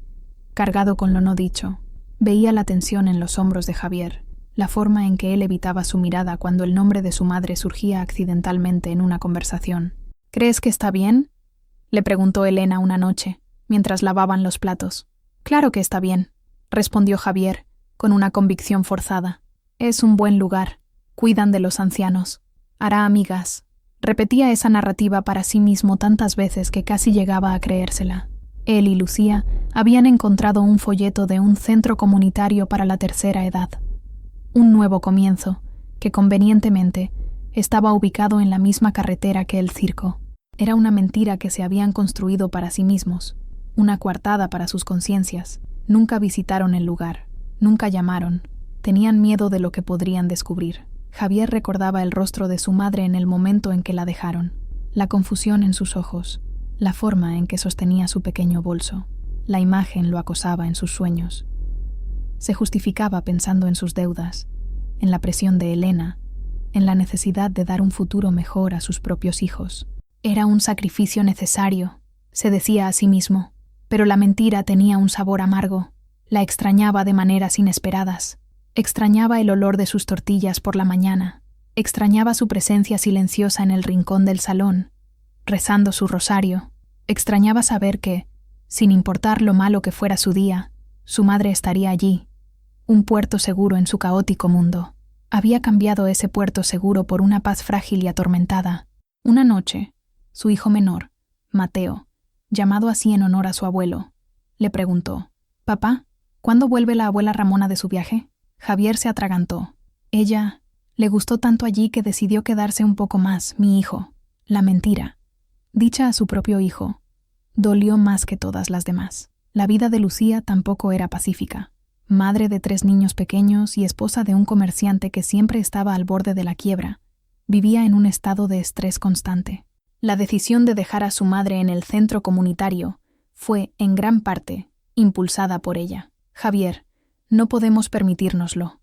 cargado con lo no dicho. Veía la tensión en los hombros de Javier, la forma en que él evitaba su mirada cuando el nombre de su madre surgía accidentalmente en una conversación. «¿Crees que está bien?», le preguntó Elena una noche, mientras lavaban los platos. «Claro que está bien», respondió Javier, con una convicción forzada. «Es un buen lugar. Cuidan de los ancianos. Hará amigas». Repetía esa narrativa para sí mismo tantas veces que casi llegaba a creérsela. Él y Lucía habían encontrado un folleto de un centro comunitario para la tercera edad. Un nuevo comienzo, que convenientemente estaba ubicado en la misma carretera que el circo. Era una mentira que se habían construido para sí mismos, una coartada para sus conciencias. Nunca visitaron el lugar, nunca llamaron, tenían miedo de lo que podrían descubrir. Javier recordaba el rostro de su madre en el momento en que la dejaron, la confusión en sus ojos, la forma en que sostenía su pequeño bolso. La imagen lo acosaba en sus sueños. Se justificaba pensando en sus deudas, en la presión de Elena, en la necesidad de dar un futuro mejor a sus propios hijos. Era un sacrificio necesario, se decía a sí mismo, pero la mentira tenía un sabor amargo. La extrañaba de maneras inesperadas. Extrañaba el olor de sus tortillas por la mañana. Extrañaba su presencia silenciosa en el rincón del salón, rezando su rosario. Extrañaba saber que, sin importar lo malo que fuera su día, su madre estaría allí, un puerto seguro en su caótico mundo. Había cambiado ese puerto seguro por una paz frágil y atormentada. Una noche, su hijo menor, Mateo, llamado así en honor a su abuelo, le preguntó: «Papá, ¿cuándo vuelve la abuela Ramona de su viaje?». Javier se atragantó. Ella le gustó tanto allí que decidió quedarse un poco más, mi hijo. La mentira, dicha a su propio hijo, dolió más que todas las demás. La vida de Lucía tampoco era pacífica. Madre de 3 niños pequeños y esposa de un comerciante que siempre estaba al borde de la quiebra, vivía en un estado de estrés constante. La decisión de dejar a su madre en el centro comunitario fue, en gran parte, impulsada por ella. «Javier, no podemos permitírnoslo»,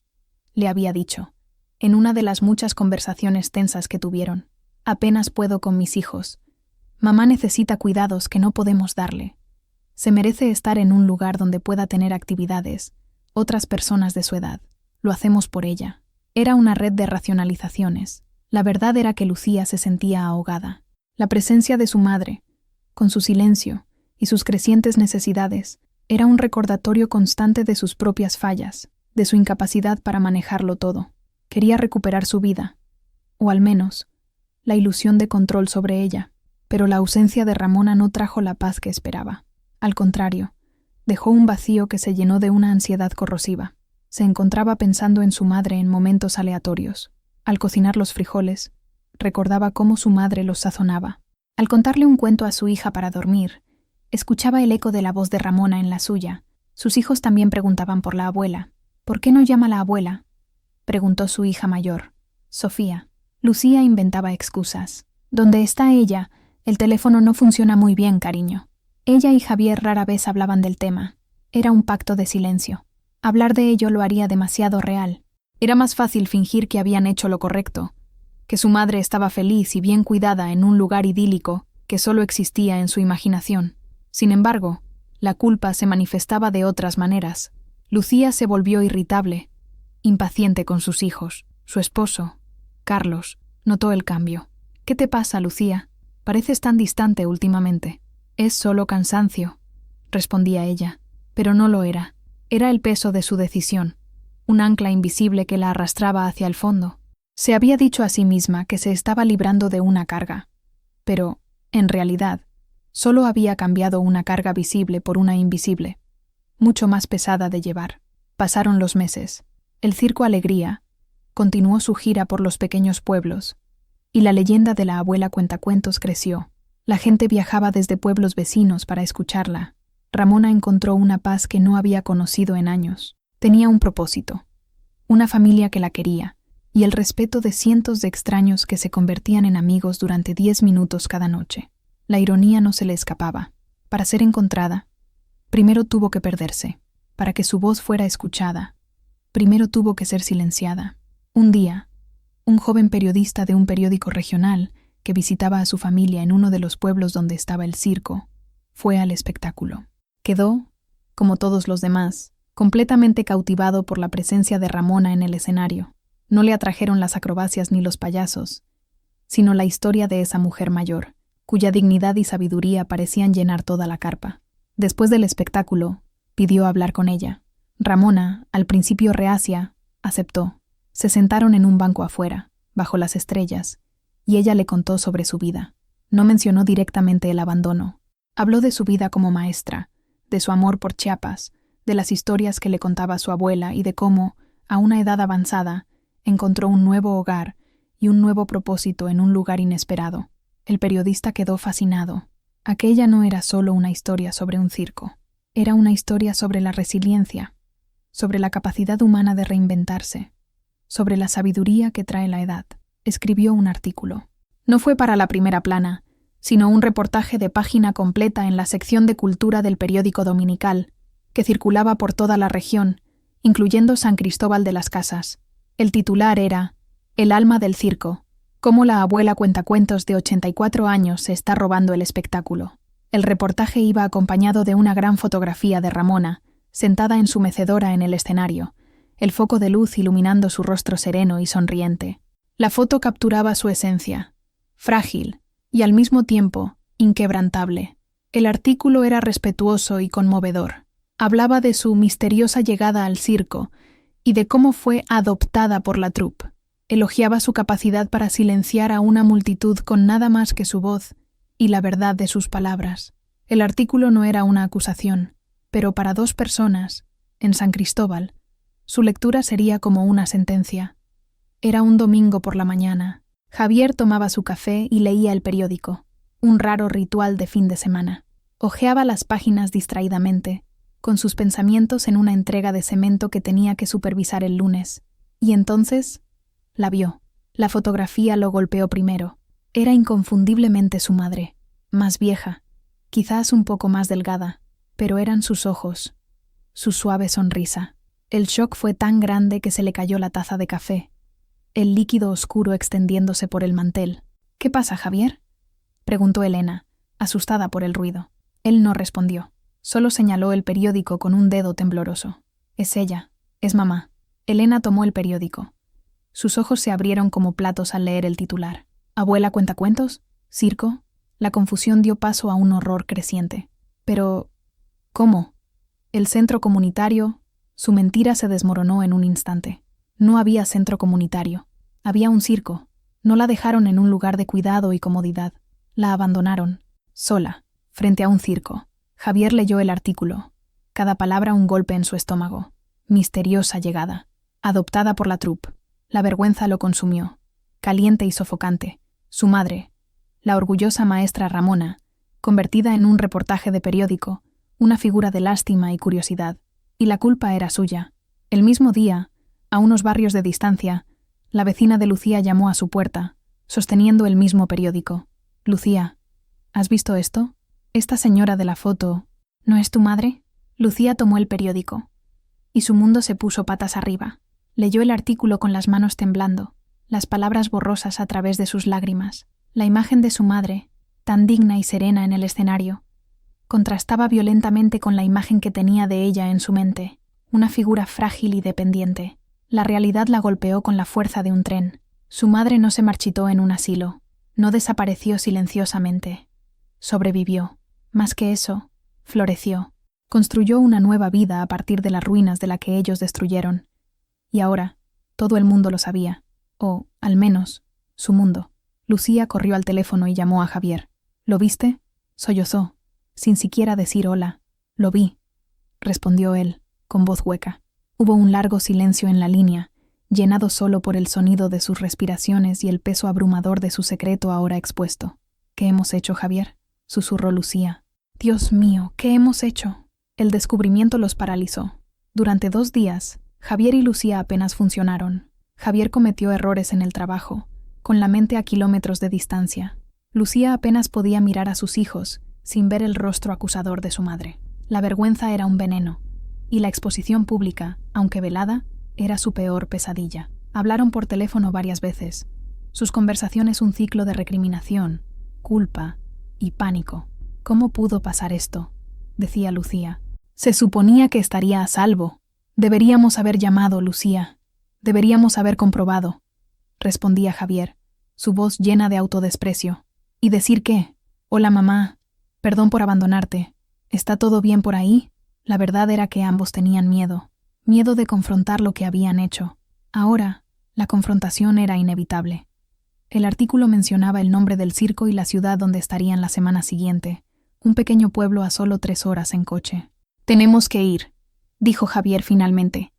le había dicho, en una de las muchas conversaciones tensas que tuvieron. «Apenas puedo con mis hijos. Mamá necesita cuidados que no podemos darle. Se merece estar en un lugar donde pueda tener actividades, otras personas de su edad. Lo hacemos por ella». Era una red de racionalizaciones. La verdad era que Lucía se sentía ahogada. La presencia de su madre, con su silencio y sus crecientes necesidades, era un recordatorio constante de sus propias fallas, de su incapacidad para manejarlo todo. Quería recuperar su vida, o al menos, la ilusión de control sobre ella, pero la ausencia de Ramona no trajo la paz que esperaba. Al contrario, dejó un vacío que se llenó de una ansiedad corrosiva. Se encontraba pensando en su madre en momentos aleatorios. Al cocinar los frijoles, recordaba cómo su madre los sazonaba. Al contarle un cuento a su hija para dormir, escuchaba el eco de la voz de Ramona en la suya. Sus hijos también preguntaban por la abuela. «¿Por qué no llama a la abuela?», preguntó su hija mayor, Sofía. Lucía inventaba excusas. «¿Dónde está ella? El teléfono no funciona muy bien, cariño». Ella y Javier rara vez hablaban del tema. Era un pacto de silencio. Hablar de ello lo haría demasiado real. Era más fácil fingir que habían hecho lo correcto, que su madre estaba feliz y bien cuidada en un lugar idílico que solo existía en su imaginación. Sin embargo, la culpa se manifestaba de otras maneras. Lucía se volvió irritable, impaciente con sus hijos. Su esposo, Carlos, notó el cambio. «¿Qué te pasa, Lucía? Pareces tan distante últimamente». «Es solo cansancio», respondía ella, pero no lo era. Era el peso de su decisión, un ancla invisible que la arrastraba hacia el fondo. Se había dicho a sí misma que se estaba librando de una carga, pero, en realidad, solo había cambiado una carga visible por una invisible, mucho más pesada de llevar. Pasaron los meses. El Circo Alegría continuó su gira por los pequeños pueblos, y la leyenda de la abuela cuentacuentos creció. La gente viajaba desde pueblos vecinos para escucharla. Ramona encontró una paz que no había conocido en años. Tenía un propósito, una familia que la quería, y el respeto de cientos de extraños que se convertían en amigos durante 10 minutos cada noche. La ironía no se le escapaba. Para ser encontrada, primero tuvo que perderse. Para que su voz fuera escuchada, primero tuvo que ser silenciada. Un día, un joven periodista de un periódico regional que visitaba a su familia en uno de los pueblos donde estaba el circo, fue al espectáculo. Quedó como todos los demás, completamente cautivado por la presencia de Ramona en el escenario. No le atrajeron las acrobacias ni los payasos, sino la historia de esa mujer mayor, cuya dignidad y sabiduría parecían llenar toda la carpa. Después del espectáculo, pidió hablar con ella. Ramona, al principio reacia, aceptó. Se sentaron en un banco afuera, bajo las estrellas, y ella le contó sobre su vida. No mencionó directamente el abandono. Habló de su vida como maestra, de su amor por Chiapas, de las historias que le contaba su abuela y de cómo, a una edad avanzada, encontró un nuevo hogar y un nuevo propósito en un lugar inesperado. El periodista quedó fascinado. Aquella no era solo una historia sobre un circo. Era una historia sobre la resiliencia, sobre la capacidad humana de reinventarse, sobre la sabiduría que trae la edad. Escribió un artículo. No fue para la primera plana, sino un reportaje de página completa en la sección de cultura del periódico dominical, que circulaba por toda la región, incluyendo San Cristóbal de las Casas. El titular era «El alma del circo. Cómo la abuela cuentacuentos de 84 años se está robando el espectáculo». El reportaje iba acompañado de una gran fotografía de Ramona, sentada en su mecedora en el escenario, el foco de luz iluminando su rostro sereno y sonriente. La foto capturaba su esencia, frágil y al mismo tiempo inquebrantable. El artículo era respetuoso y conmovedor. Hablaba de su misteriosa llegada al circo y de cómo fue adoptada por la troupe. Elogiaba su capacidad para silenciar a una multitud con nada más que su voz y la verdad de sus palabras. El artículo no era una acusación, pero para dos personas, en San Cristóbal, su lectura sería como una sentencia. Era un domingo por la mañana. Javier tomaba su café y leía el periódico, un raro ritual de fin de semana. Hojeaba las páginas distraídamente, con sus pensamientos en una entrega de cemento que tenía que supervisar el lunes. Y entonces la vio. La fotografía lo golpeó primero. Era inconfundiblemente su madre, más vieja, quizás un poco más delgada, pero eran sus ojos, su suave sonrisa. El shock fue tan grande que se le cayó la taza de café, el líquido oscuro extendiéndose por el mantel. «¿Qué pasa, Javier?», preguntó Elena, asustada por el ruido. Él no respondió, solo señaló el periódico con un dedo tembloroso. «Es ella, es mamá». Elena tomó el periódico. Sus ojos se abrieron como platos al leer el titular. «¿Abuela cuentacuentos? ¿Circo?». La confusión dio paso a un horror creciente. «Pero, ¿cómo?». El centro comunitario, su mentira se desmoronó en un instante. No había centro comunitario. Había un circo. No la dejaron en un lugar de cuidado y comodidad. La abandonaron, sola, frente a un circo. Javier leyó el artículo. Cada palabra un golpe en su estómago. Misteriosa llegada. Adoptada por la troupe. La vergüenza lo consumió. Caliente y sofocante. Su madre, la orgullosa maestra Ramona, convertida en un reportaje de periódico, una figura de lástima y curiosidad. Y la culpa era suya. El mismo día, a unos barrios de distancia, la vecina de Lucía llamó a su puerta, sosteniendo el mismo periódico. «Lucía, ¿has visto esto? Esta señora de la foto, ¿no es tu madre?». Lucía tomó el periódico, y su mundo se puso patas arriba. Leyó el artículo con las manos temblando, las palabras borrosas a través de sus lágrimas. La imagen de su madre, tan digna y serena en el escenario, contrastaba violentamente con la imagen que tenía de ella en su mente, una figura frágil y dependiente. La realidad la golpeó con la fuerza de un tren. Su madre no se marchitó en un asilo, no desapareció silenciosamente. Sobrevivió. Más que eso, floreció. Construyó una nueva vida a partir de las ruinas de la que ellos destruyeron. Y ahora, todo el mundo lo sabía, o, al menos, su mundo. Lucía corrió al teléfono y llamó a Javier. «¿Lo viste?». Sollozó, sin siquiera decir hola. «Lo vi», respondió él, con voz hueca. Hubo un largo silencio en la línea, llenado solo por el sonido de sus respiraciones y el peso abrumador de su secreto ahora expuesto. «¿Qué hemos hecho, Javier?», susurró Lucía. «Dios mío, ¿qué hemos hecho?». El descubrimiento los paralizó. Durante 2 días, Javier y Lucía apenas funcionaron. Javier cometió errores en el trabajo, con la mente a kilómetros de distancia. Lucía apenas podía mirar a sus hijos sin ver el rostro acusador de su madre. La vergüenza era un veneno, y la exposición pública, aunque velada, era su peor pesadilla. Hablaron por teléfono varias veces. Sus conversaciones un ciclo de recriminación, culpa y pánico. «¿Cómo pudo pasar esto?», decía Lucía. Se suponía que estaría a salvo. Deberíamos haber llamado, Lucía. Deberíamos haber comprobado, respondía Javier, su voz llena de autodesprecio. ¿Y decir qué? Hola, mamá. Perdón por abandonarte. ¿Está todo bien por ahí? La verdad era que ambos tenían miedo. Miedo de confrontar lo que habían hecho. Ahora, la confrontación era inevitable. El artículo mencionaba el nombre del circo y la ciudad donde estarían la semana siguiente, un pequeño pueblo a solo 3 horas en coche. Tenemos que ir, dijo Javier finalmente.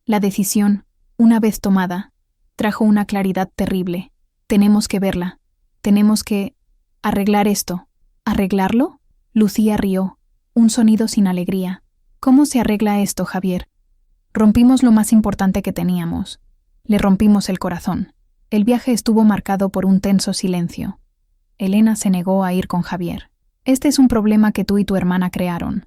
La decisión, una vez tomada, trajo una claridad terrible. Tenemos que verla. Tenemos que arreglar esto. ¿Arreglarlo? Lucía rió, un sonido sin alegría. ¿Cómo se arregla esto, Javier? Rompimos lo más importante que teníamos. Le rompimos el corazón. El viaje estuvo marcado por un tenso silencio. Elena se negó a ir con Javier. Este es un problema que tú y tu hermana crearon.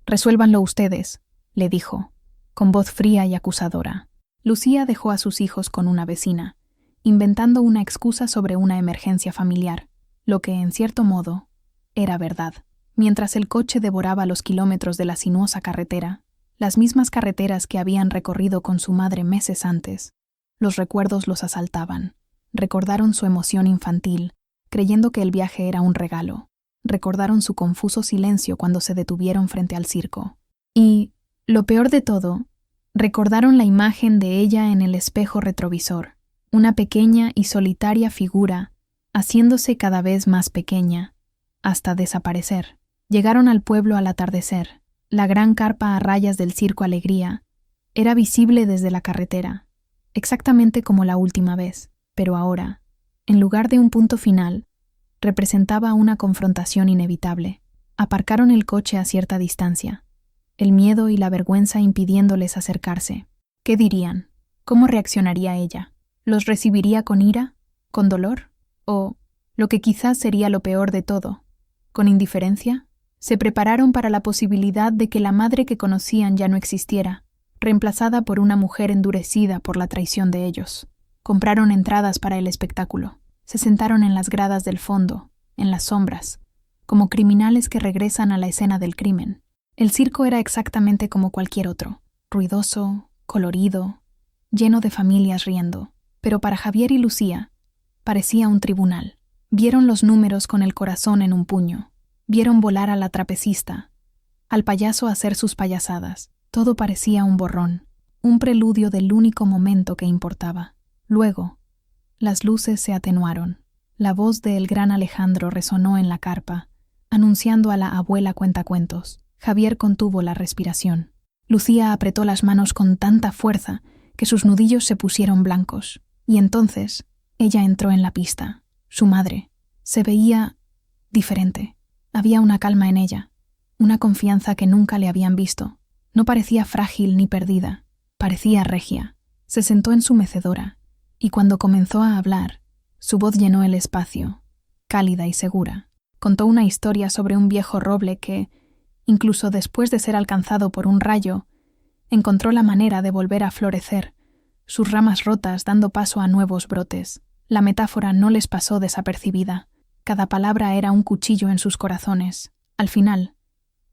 Resuélvanlo ustedes, le dijo, con voz fría y acusadora. Lucía dejó a sus hijos con una vecina, inventando una excusa sobre una emergencia familiar, lo que, en cierto modo, era verdad. Mientras el coche devoraba los kilómetros de la sinuosa carretera, las mismas carreteras que habían recorrido con su madre meses antes, los recuerdos los asaltaban. Recordaron su emoción infantil, creyendo que el viaje era un regalo. Recordaron su confuso silencio cuando se detuvieron frente al circo. Y, lo peor de todo, recordaron la imagen de ella en el espejo retrovisor, una pequeña y solitaria figura, haciéndose cada vez más pequeña, hasta desaparecer. Llegaron al pueblo al atardecer. La gran carpa a rayas del Circo Alegría era visible desde la carretera, exactamente como la última vez, pero ahora, en lugar de un punto final, representaba una confrontación inevitable. Aparcaron el coche a cierta distancia, el miedo y la vergüenza impidiéndoles acercarse. ¿Qué dirían? ¿Cómo reaccionaría ella? ¿Los recibiría con ira? ¿Con dolor? ¿O, lo que quizás sería lo peor de todo, con indiferencia? Se prepararon para la posibilidad de que la madre que conocían ya no existiera, reemplazada por una mujer endurecida por la traición de ellos. Compraron entradas para el espectáculo. Se sentaron en las gradas del fondo, en las sombras, como criminales que regresan a la escena del crimen. El circo era exactamente como cualquier otro, ruidoso, colorido, lleno de familias riendo. Pero para Javier y Lucía, parecía un tribunal. Vieron los números con el corazón en un puño. Vieron volar a la trapecista, al payaso hacer sus payasadas. Todo parecía un borrón, un preludio del único momento que importaba. Luego, las luces se atenuaron. La voz del gran Alejandro resonó en la carpa, anunciando a la abuela cuentacuentos. Javier contuvo la respiración. Lucía apretó las manos con tanta fuerza que sus nudillos se pusieron blancos. Y entonces, ella entró en la pista. Su madre. Se veía diferente. Había una calma en ella, una confianza que nunca le habían visto. No parecía frágil ni perdida, parecía regia. Se sentó en su mecedora, y cuando comenzó a hablar, su voz llenó el espacio, cálida y segura. Contó una historia sobre un viejo roble que, incluso después de ser alcanzado por un rayo, encontró la manera de volver a florecer, sus ramas rotas dando paso a nuevos brotes. La metáfora no les pasó desapercibida. Cada palabra era un cuchillo en sus corazones. Al final,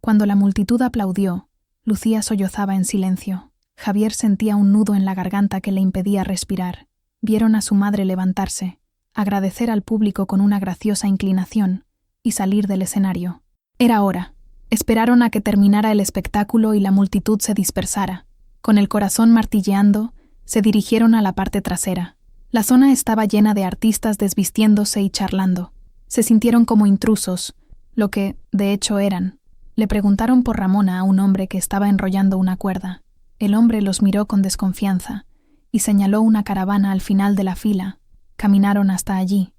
cuando la multitud aplaudió, Lucía sollozaba en silencio. Javier sentía un nudo en la garganta que le impedía respirar. Vieron a su madre levantarse, agradecer al público con una graciosa inclinación y salir del escenario. Era hora. Esperaron a que terminara el espectáculo y la multitud se dispersara. Con el corazón martilleando, se dirigieron a la parte trasera. La zona estaba llena de artistas desvistiéndose y charlando. Se sintieron como intrusos, lo que, de hecho, eran. Le preguntaron por Ramona a un hombre que estaba enrollando una cuerda. El hombre los miró con desconfianza y señaló una caravana al final de la fila. Caminaron hasta allí,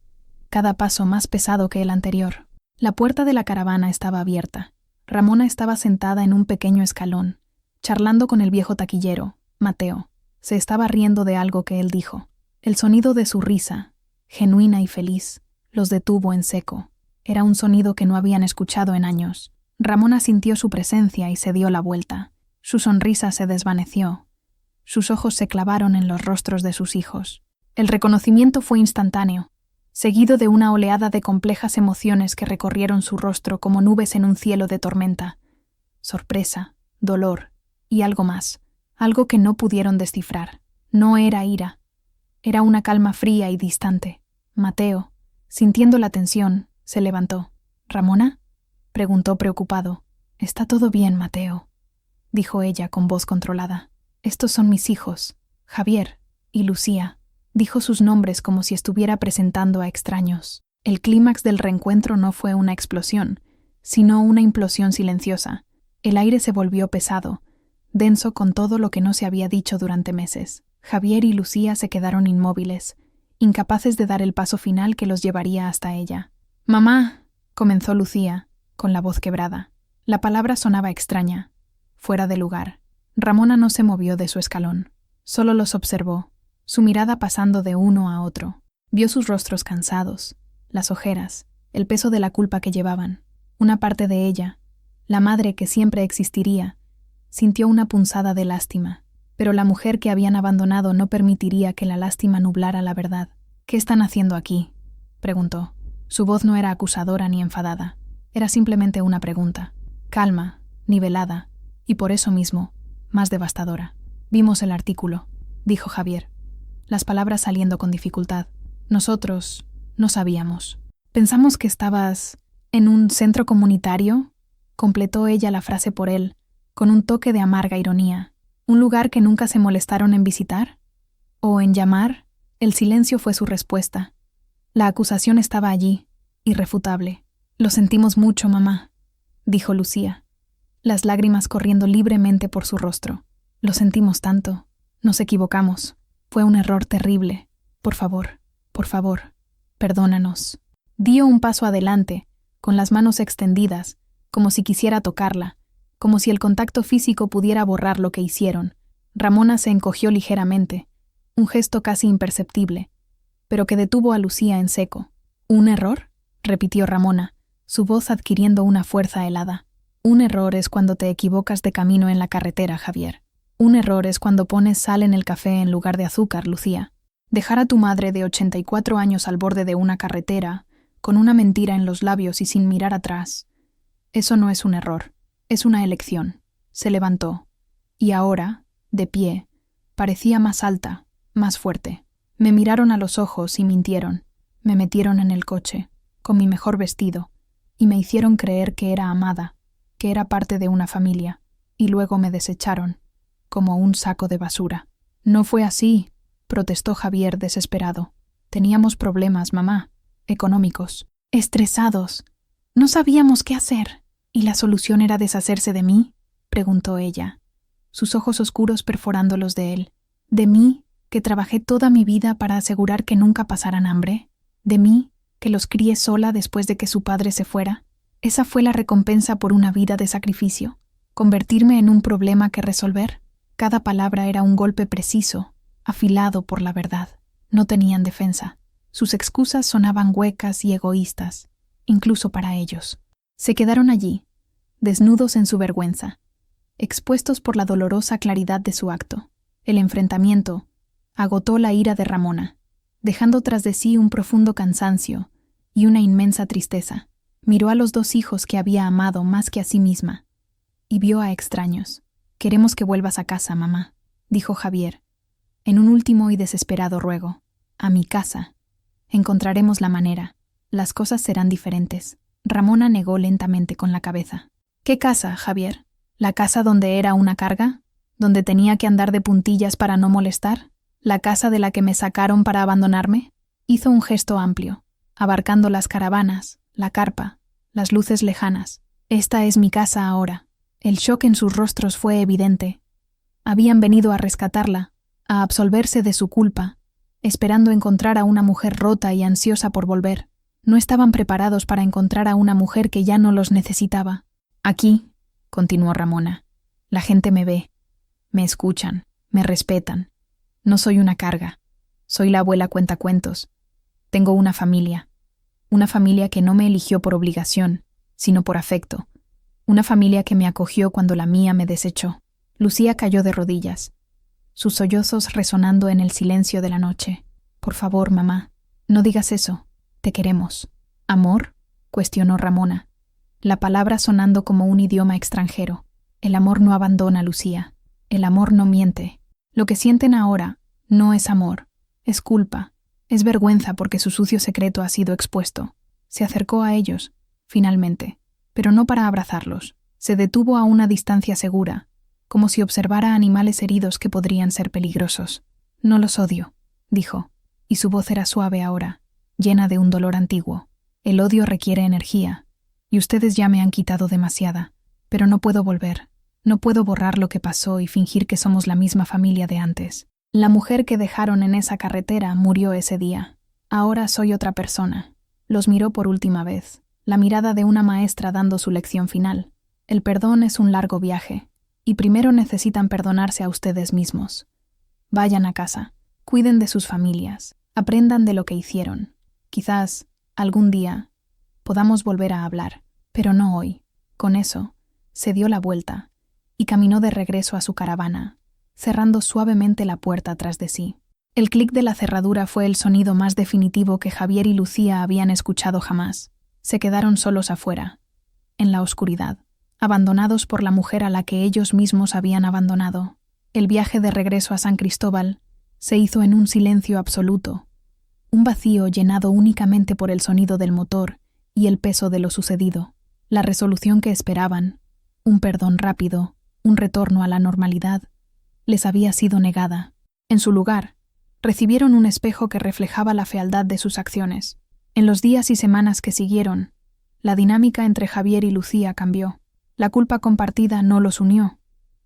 cada paso más pesado que el anterior. La puerta de la caravana estaba abierta. Ramona estaba sentada en un pequeño escalón, charlando con el viejo taquillero, Mateo. Se estaba riendo de algo que él dijo. El sonido de su risa, genuina y feliz, los detuvo en seco. Era un sonido que no habían escuchado en años. Ramona sintió su presencia y se dio la vuelta. Su sonrisa se desvaneció. Sus ojos se clavaron en los rostros de sus hijos. El reconocimiento fue instantáneo, seguido de una oleada de complejas emociones que recorrieron su rostro como nubes en un cielo de tormenta. Sorpresa, dolor y algo más, algo que no pudieron descifrar. No era ira, era una calma fría y distante. Mateo, sintiendo la tensión, se levantó. ¿Ramona?, preguntó preocupado. «Está todo bien, Mateo», dijo ella con voz controlada. «Estos son mis hijos, Javier y Lucía». Dijo sus nombres como si estuviera presentando a extraños. El clímax del reencuentro no fue una explosión, sino una implosión silenciosa. El aire se volvió pesado, denso con todo lo que no se había dicho durante meses. Javier y Lucía se quedaron inmóviles, incapaces de dar el paso final que los llevaría hasta ella. «Mamá», comenzó Lucía, con la voz quebrada. La palabra sonaba extraña, fuera de lugar. Ramona no se movió de su escalón, solo los observó, su mirada pasando de uno a otro. Vio sus rostros cansados, las ojeras, el peso de la culpa que llevaban. Una parte de ella, la madre que siempre existiría, sintió una punzada de lástima, pero la mujer que habían abandonado no permitiría que la lástima nublara la verdad. «¿Qué están haciendo aquí?», preguntó. Su voz no era acusadora ni enfadada, era simplemente una pregunta, calma, nivelada, y por eso mismo, más devastadora. «Vimos el artículo», dijo Javier, las palabras saliendo con dificultad. «Nosotros no sabíamos. Pensamos que estabas en un centro comunitario», completó ella la frase por él, con un toque de amarga ironía. «¿Un lugar que nunca se molestaron en visitar? ¿O en llamar?». El silencio fue su respuesta. La acusación estaba allí, irrefutable. «Lo sentimos mucho, mamá», dijo Lucía, las lágrimas corriendo libremente por su rostro. «Lo sentimos tanto. Nos equivocamos. Fue un error terrible. Por favor, perdónanos». Dio un paso adelante, con las manos extendidas, como si quisiera tocarla, como si el contacto físico pudiera borrar lo que hicieron. Ramona se encogió ligeramente, un gesto casi imperceptible, pero que detuvo a Lucía en seco. «¿Un error?», repitió Ramona, su voz adquiriendo una fuerza helada. «Un error es cuando te equivocas de camino en la carretera, Javier. Un error es cuando pones sal en el café en lugar de azúcar, Lucía. Dejar a tu madre de 84 años al borde de una carretera, con una mentira en los labios y sin mirar atrás. Eso no es un error, es una elección». Se levantó, y ahora, de pie, parecía más alta, más fuerte. «Me miraron a los ojos y mintieron. Me metieron en el coche, con mi mejor vestido, y me hicieron creer que era amada, que era parte de una familia, y luego me desecharon, como un saco de basura». «No fue así», protestó Javier desesperado. «Teníamos problemas, mamá, económicos, estresados. No sabíamos qué hacer». «¿Y la solución era deshacerse de mí?», preguntó ella, sus ojos oscuros perforando los de él. «¿De mí, que trabajé toda mi vida para asegurar que nunca pasaran hambre? ¿De mí, que los crié sola después de que su padre se fuera? ¿Esa fue la recompensa por una vida de sacrificio? ¿Convertirme en un problema que resolver?». Cada palabra era un golpe preciso, afilado por la verdad. No tenían defensa. Sus excusas sonaban huecas y egoístas, incluso para ellos. Se quedaron allí, desnudos en su vergüenza, expuestos por la dolorosa claridad de su acto. El enfrentamiento agotó la ira de Ramona, dejando tras de sí un profundo cansancio y una inmensa tristeza. Miró a los dos hijos que había amado más que a sí misma, y vio a extraños. «Queremos que vuelvas a casa, mamá», dijo Javier, en un último y desesperado ruego. «A mi casa. Encontraremos la manera. Las cosas serán diferentes». Ramona negó lentamente con la cabeza. «¿Qué casa, Javier? ¿La casa donde era una carga? ¿Donde tenía que andar de puntillas para no molestar? ¿La casa de la que me sacaron para abandonarme?». Hizo un gesto amplio, abarcando las caravanas, la carpa, las luces lejanas. «Esta es mi casa ahora». El shock en sus rostros fue evidente. Habían venido a rescatarla, a absolverse de su culpa, esperando encontrar a una mujer rota y ansiosa por volver. No estaban preparados para encontrar a una mujer que ya no los necesitaba. «Aquí», continuó Ramona, «la gente me ve, me escuchan, me respetan. No soy una carga, soy la abuela cuentacuentos. Tengo una familia que no me eligió por obligación, sino por afecto. Una familia que me acogió cuando la mía me desechó». Lucía cayó de rodillas, sus sollozos resonando en el silencio de la noche. «Por favor, mamá, no digas eso. Te queremos». «¿Amor?», cuestionó Ramona, la palabra sonando como un idioma extranjero. El amor no abandona, Lucía. El amor no miente. Lo que sienten ahora no es amor, es culpa, es vergüenza porque su sucio secreto ha sido expuesto. Se acercó a ellos, finalmente, pero no para abrazarlos. Se detuvo a una distancia segura, como si observara animales heridos que podrían ser peligrosos. No los odio, dijo, y su voz era suave ahora, llena de un dolor antiguo. El odio requiere energía, y ustedes ya me han quitado demasiada, pero no puedo volver. No puedo borrar lo que pasó y fingir que somos la misma familia de antes. La mujer que dejaron en esa carretera murió ese día. Ahora soy otra persona. Los miró por última vez, la mirada de una maestra dando su lección final. El perdón es un largo viaje, y primero necesitan perdonarse a ustedes mismos. Vayan a casa, cuiden de sus familias, aprendan de lo que hicieron. Quizás, algún día, podamos volver a hablar, pero no hoy. Con eso, se dio la vuelta y caminó de regreso a su caravana, cerrando suavemente la puerta tras de sí. El clic de la cerradura fue el sonido más definitivo que Javier y Lucía habían escuchado jamás. Se quedaron solos afuera, en la oscuridad, abandonados por la mujer a la que ellos mismos habían abandonado. El viaje de regreso a San Cristóbal se hizo en un silencio absoluto, un vacío llenado únicamente por el sonido del motor y el peso de lo sucedido. La resolución que esperaban, un perdón rápido, un retorno a la normalidad, les había sido negada. En su lugar, recibieron un espejo que reflejaba la fealdad de sus acciones. En los días y semanas que siguieron, la dinámica entre Javier y Lucía cambió. La culpa compartida no los unió.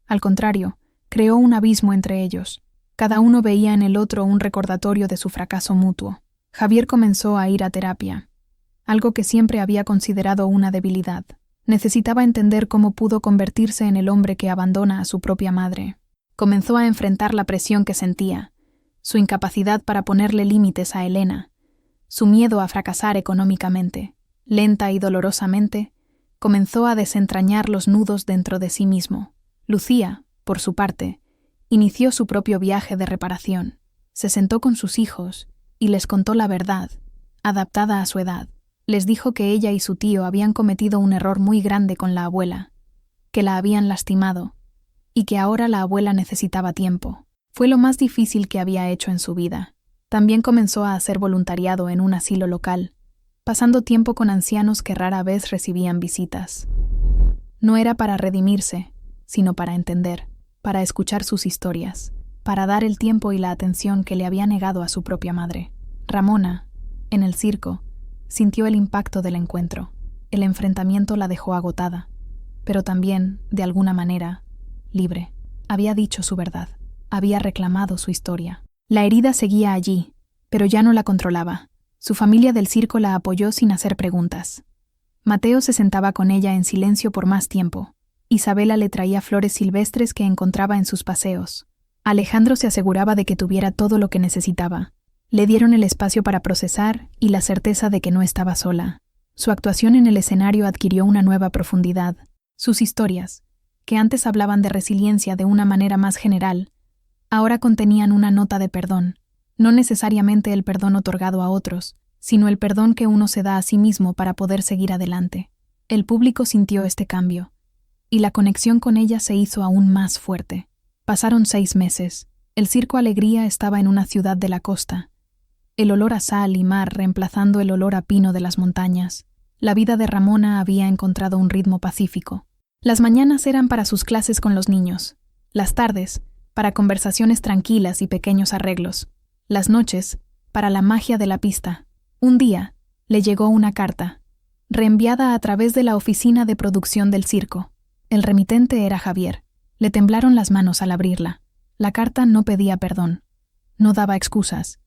Al contrario, creó un abismo entre ellos. Cada uno veía en el otro un recordatorio de su fracaso mutuo. Javier comenzó a ir a terapia, algo que siempre había considerado una debilidad. Necesitaba entender cómo pudo convertirse en el hombre que abandona a su propia madre. Comenzó a enfrentar la presión que sentía, su incapacidad para ponerle límites a Elena, su miedo a fracasar económicamente. Lenta y dolorosamente, comenzó a desentrañar los nudos dentro de sí mismo. Lucía, por su parte, inició su propio viaje de reparación. Se sentó con sus hijos y les contó la verdad, adaptada a su edad. Les dijo que ella y su tío habían cometido un error muy grande con la abuela, que la habían lastimado, y que ahora la abuela necesitaba tiempo. Fue lo más difícil que había hecho en su vida. También comenzó a hacer voluntariado en un asilo local, pasando tiempo con ancianos que rara vez recibían visitas. No era para redimirse, sino para entender, para escuchar sus historias, para dar el tiempo y la atención que le había negado a su propia madre. Ramona, en el circo, sintió el impacto del encuentro. El enfrentamiento la dejó agotada, pero también, de alguna manera, libre. Había dicho su verdad, había reclamado su historia. La herida seguía allí, pero ya no la controlaba. Su familia del circo la apoyó sin hacer preguntas. Mateo se sentaba con ella en silencio por más tiempo. Isabela le traía flores silvestres que encontraba en sus paseos. Alejandro se aseguraba de que tuviera todo lo que necesitaba. Le dieron el espacio para procesar y la certeza de que no estaba sola. Su actuación en el escenario adquirió una nueva profundidad. Sus historias, que antes hablaban de resiliencia de una manera más general, ahora contenían una nota de perdón. No necesariamente el perdón otorgado a otros, sino el perdón que uno se da a sí mismo para poder seguir adelante. El público sintió este cambio, y la conexión con ella se hizo aún más fuerte. Pasaron 6 meses. El Circo Alegría estaba en una ciudad de la costa. El olor a sal y mar reemplazando el olor a pino de las montañas. La vida de Ramona había encontrado un ritmo pacífico. Las mañanas eran para sus clases con los niños. Las tardes, para conversaciones tranquilas y pequeños arreglos. Las noches, para la magia de la pista. Un día, le llegó una carta, reenviada a través de la oficina de producción del circo. El remitente era Javier. Le temblaron las manos al abrirla. La carta no pedía perdón. No daba excusas.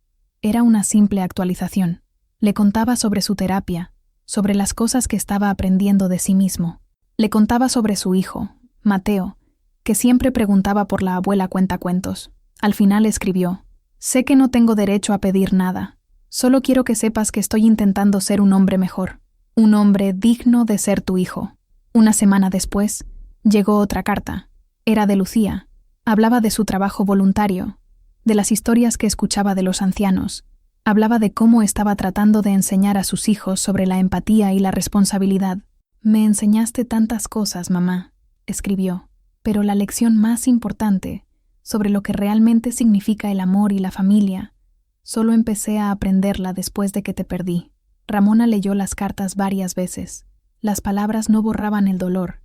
Era una simple actualización. Le contaba sobre su terapia, sobre las cosas que estaba aprendiendo de sí mismo. Le contaba sobre su hijo, Mateo, que siempre preguntaba por la abuela cuentacuentos. Al final escribió: «Sé que no tengo derecho a pedir nada. Solo quiero que sepas que estoy intentando ser un hombre mejor. Un hombre digno de ser tu hijo». Una semana después, llegó otra carta. Era de Lucía. Hablaba de su trabajo voluntario, de las historias que escuchaba de los ancianos. Hablaba de cómo estaba tratando de enseñar a sus hijos sobre la empatía y la responsabilidad. «Me enseñaste tantas cosas, mamá», escribió. Pero la lección más importante, sobre lo que realmente significa el amor y la familia, solo empecé a aprenderla después de que te perdí. Ramona leyó las cartas varias veces. Las palabras no borraban el dolor,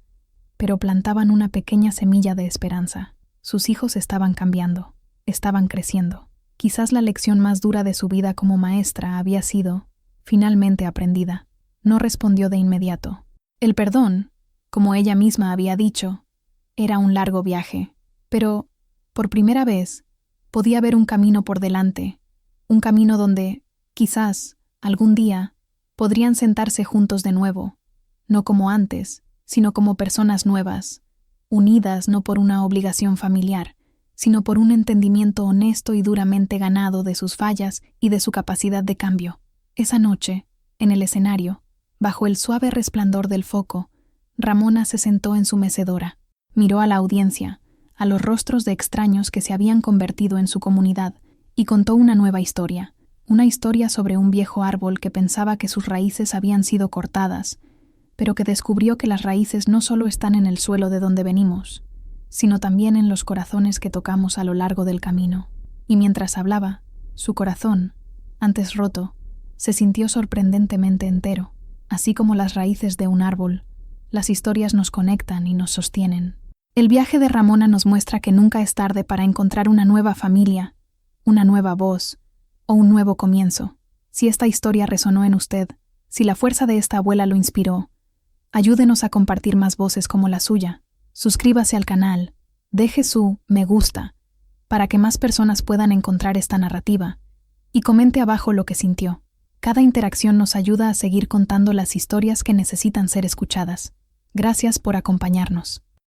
pero plantaban una pequeña semilla de esperanza. Sus hijos estaban cambiando, estaban creciendo. Quizás la lección más dura de su vida como maestra había sido, finalmente, aprendida. No respondió de inmediato. El perdón, como ella misma había dicho, era un largo viaje, pero, por primera vez, podía ver un camino por delante, un camino donde, quizás, algún día, podrían sentarse juntos de nuevo, no como antes, sino como personas nuevas, unidas no por una obligación familiar, sino por un entendimiento honesto y duramente ganado de sus fallas y de su capacidad de cambio. Esa noche, en el escenario, bajo el suave resplandor del foco, Ramona se sentó en su mecedora, miró a la audiencia, a los rostros de extraños que se habían convertido en su comunidad, y contó una nueva historia, una historia sobre un viejo árbol que pensaba que sus raíces habían sido cortadas, pero que descubrió que las raíces no solo están en el suelo de donde venimos, sino también en los corazones que tocamos a lo largo del camino. Y mientras hablaba, su corazón, antes roto, se sintió sorprendentemente entero. Así como las raíces de un árbol, las historias nos conectan y nos sostienen. El viaje de Ramona nos muestra que nunca es tarde para encontrar una nueva familia, una nueva voz o un nuevo comienzo. Si esta historia resonó en usted, si la fuerza de esta abuela lo inspiró, ayúdenos a compartir más voces como la suya. Suscríbase al canal, deje su me gusta, para que más personas puedan encontrar esta narrativa, y comente abajo lo que sintió. Cada interacción nos ayuda a seguir contando las historias que necesitan ser escuchadas. Gracias por acompañarnos.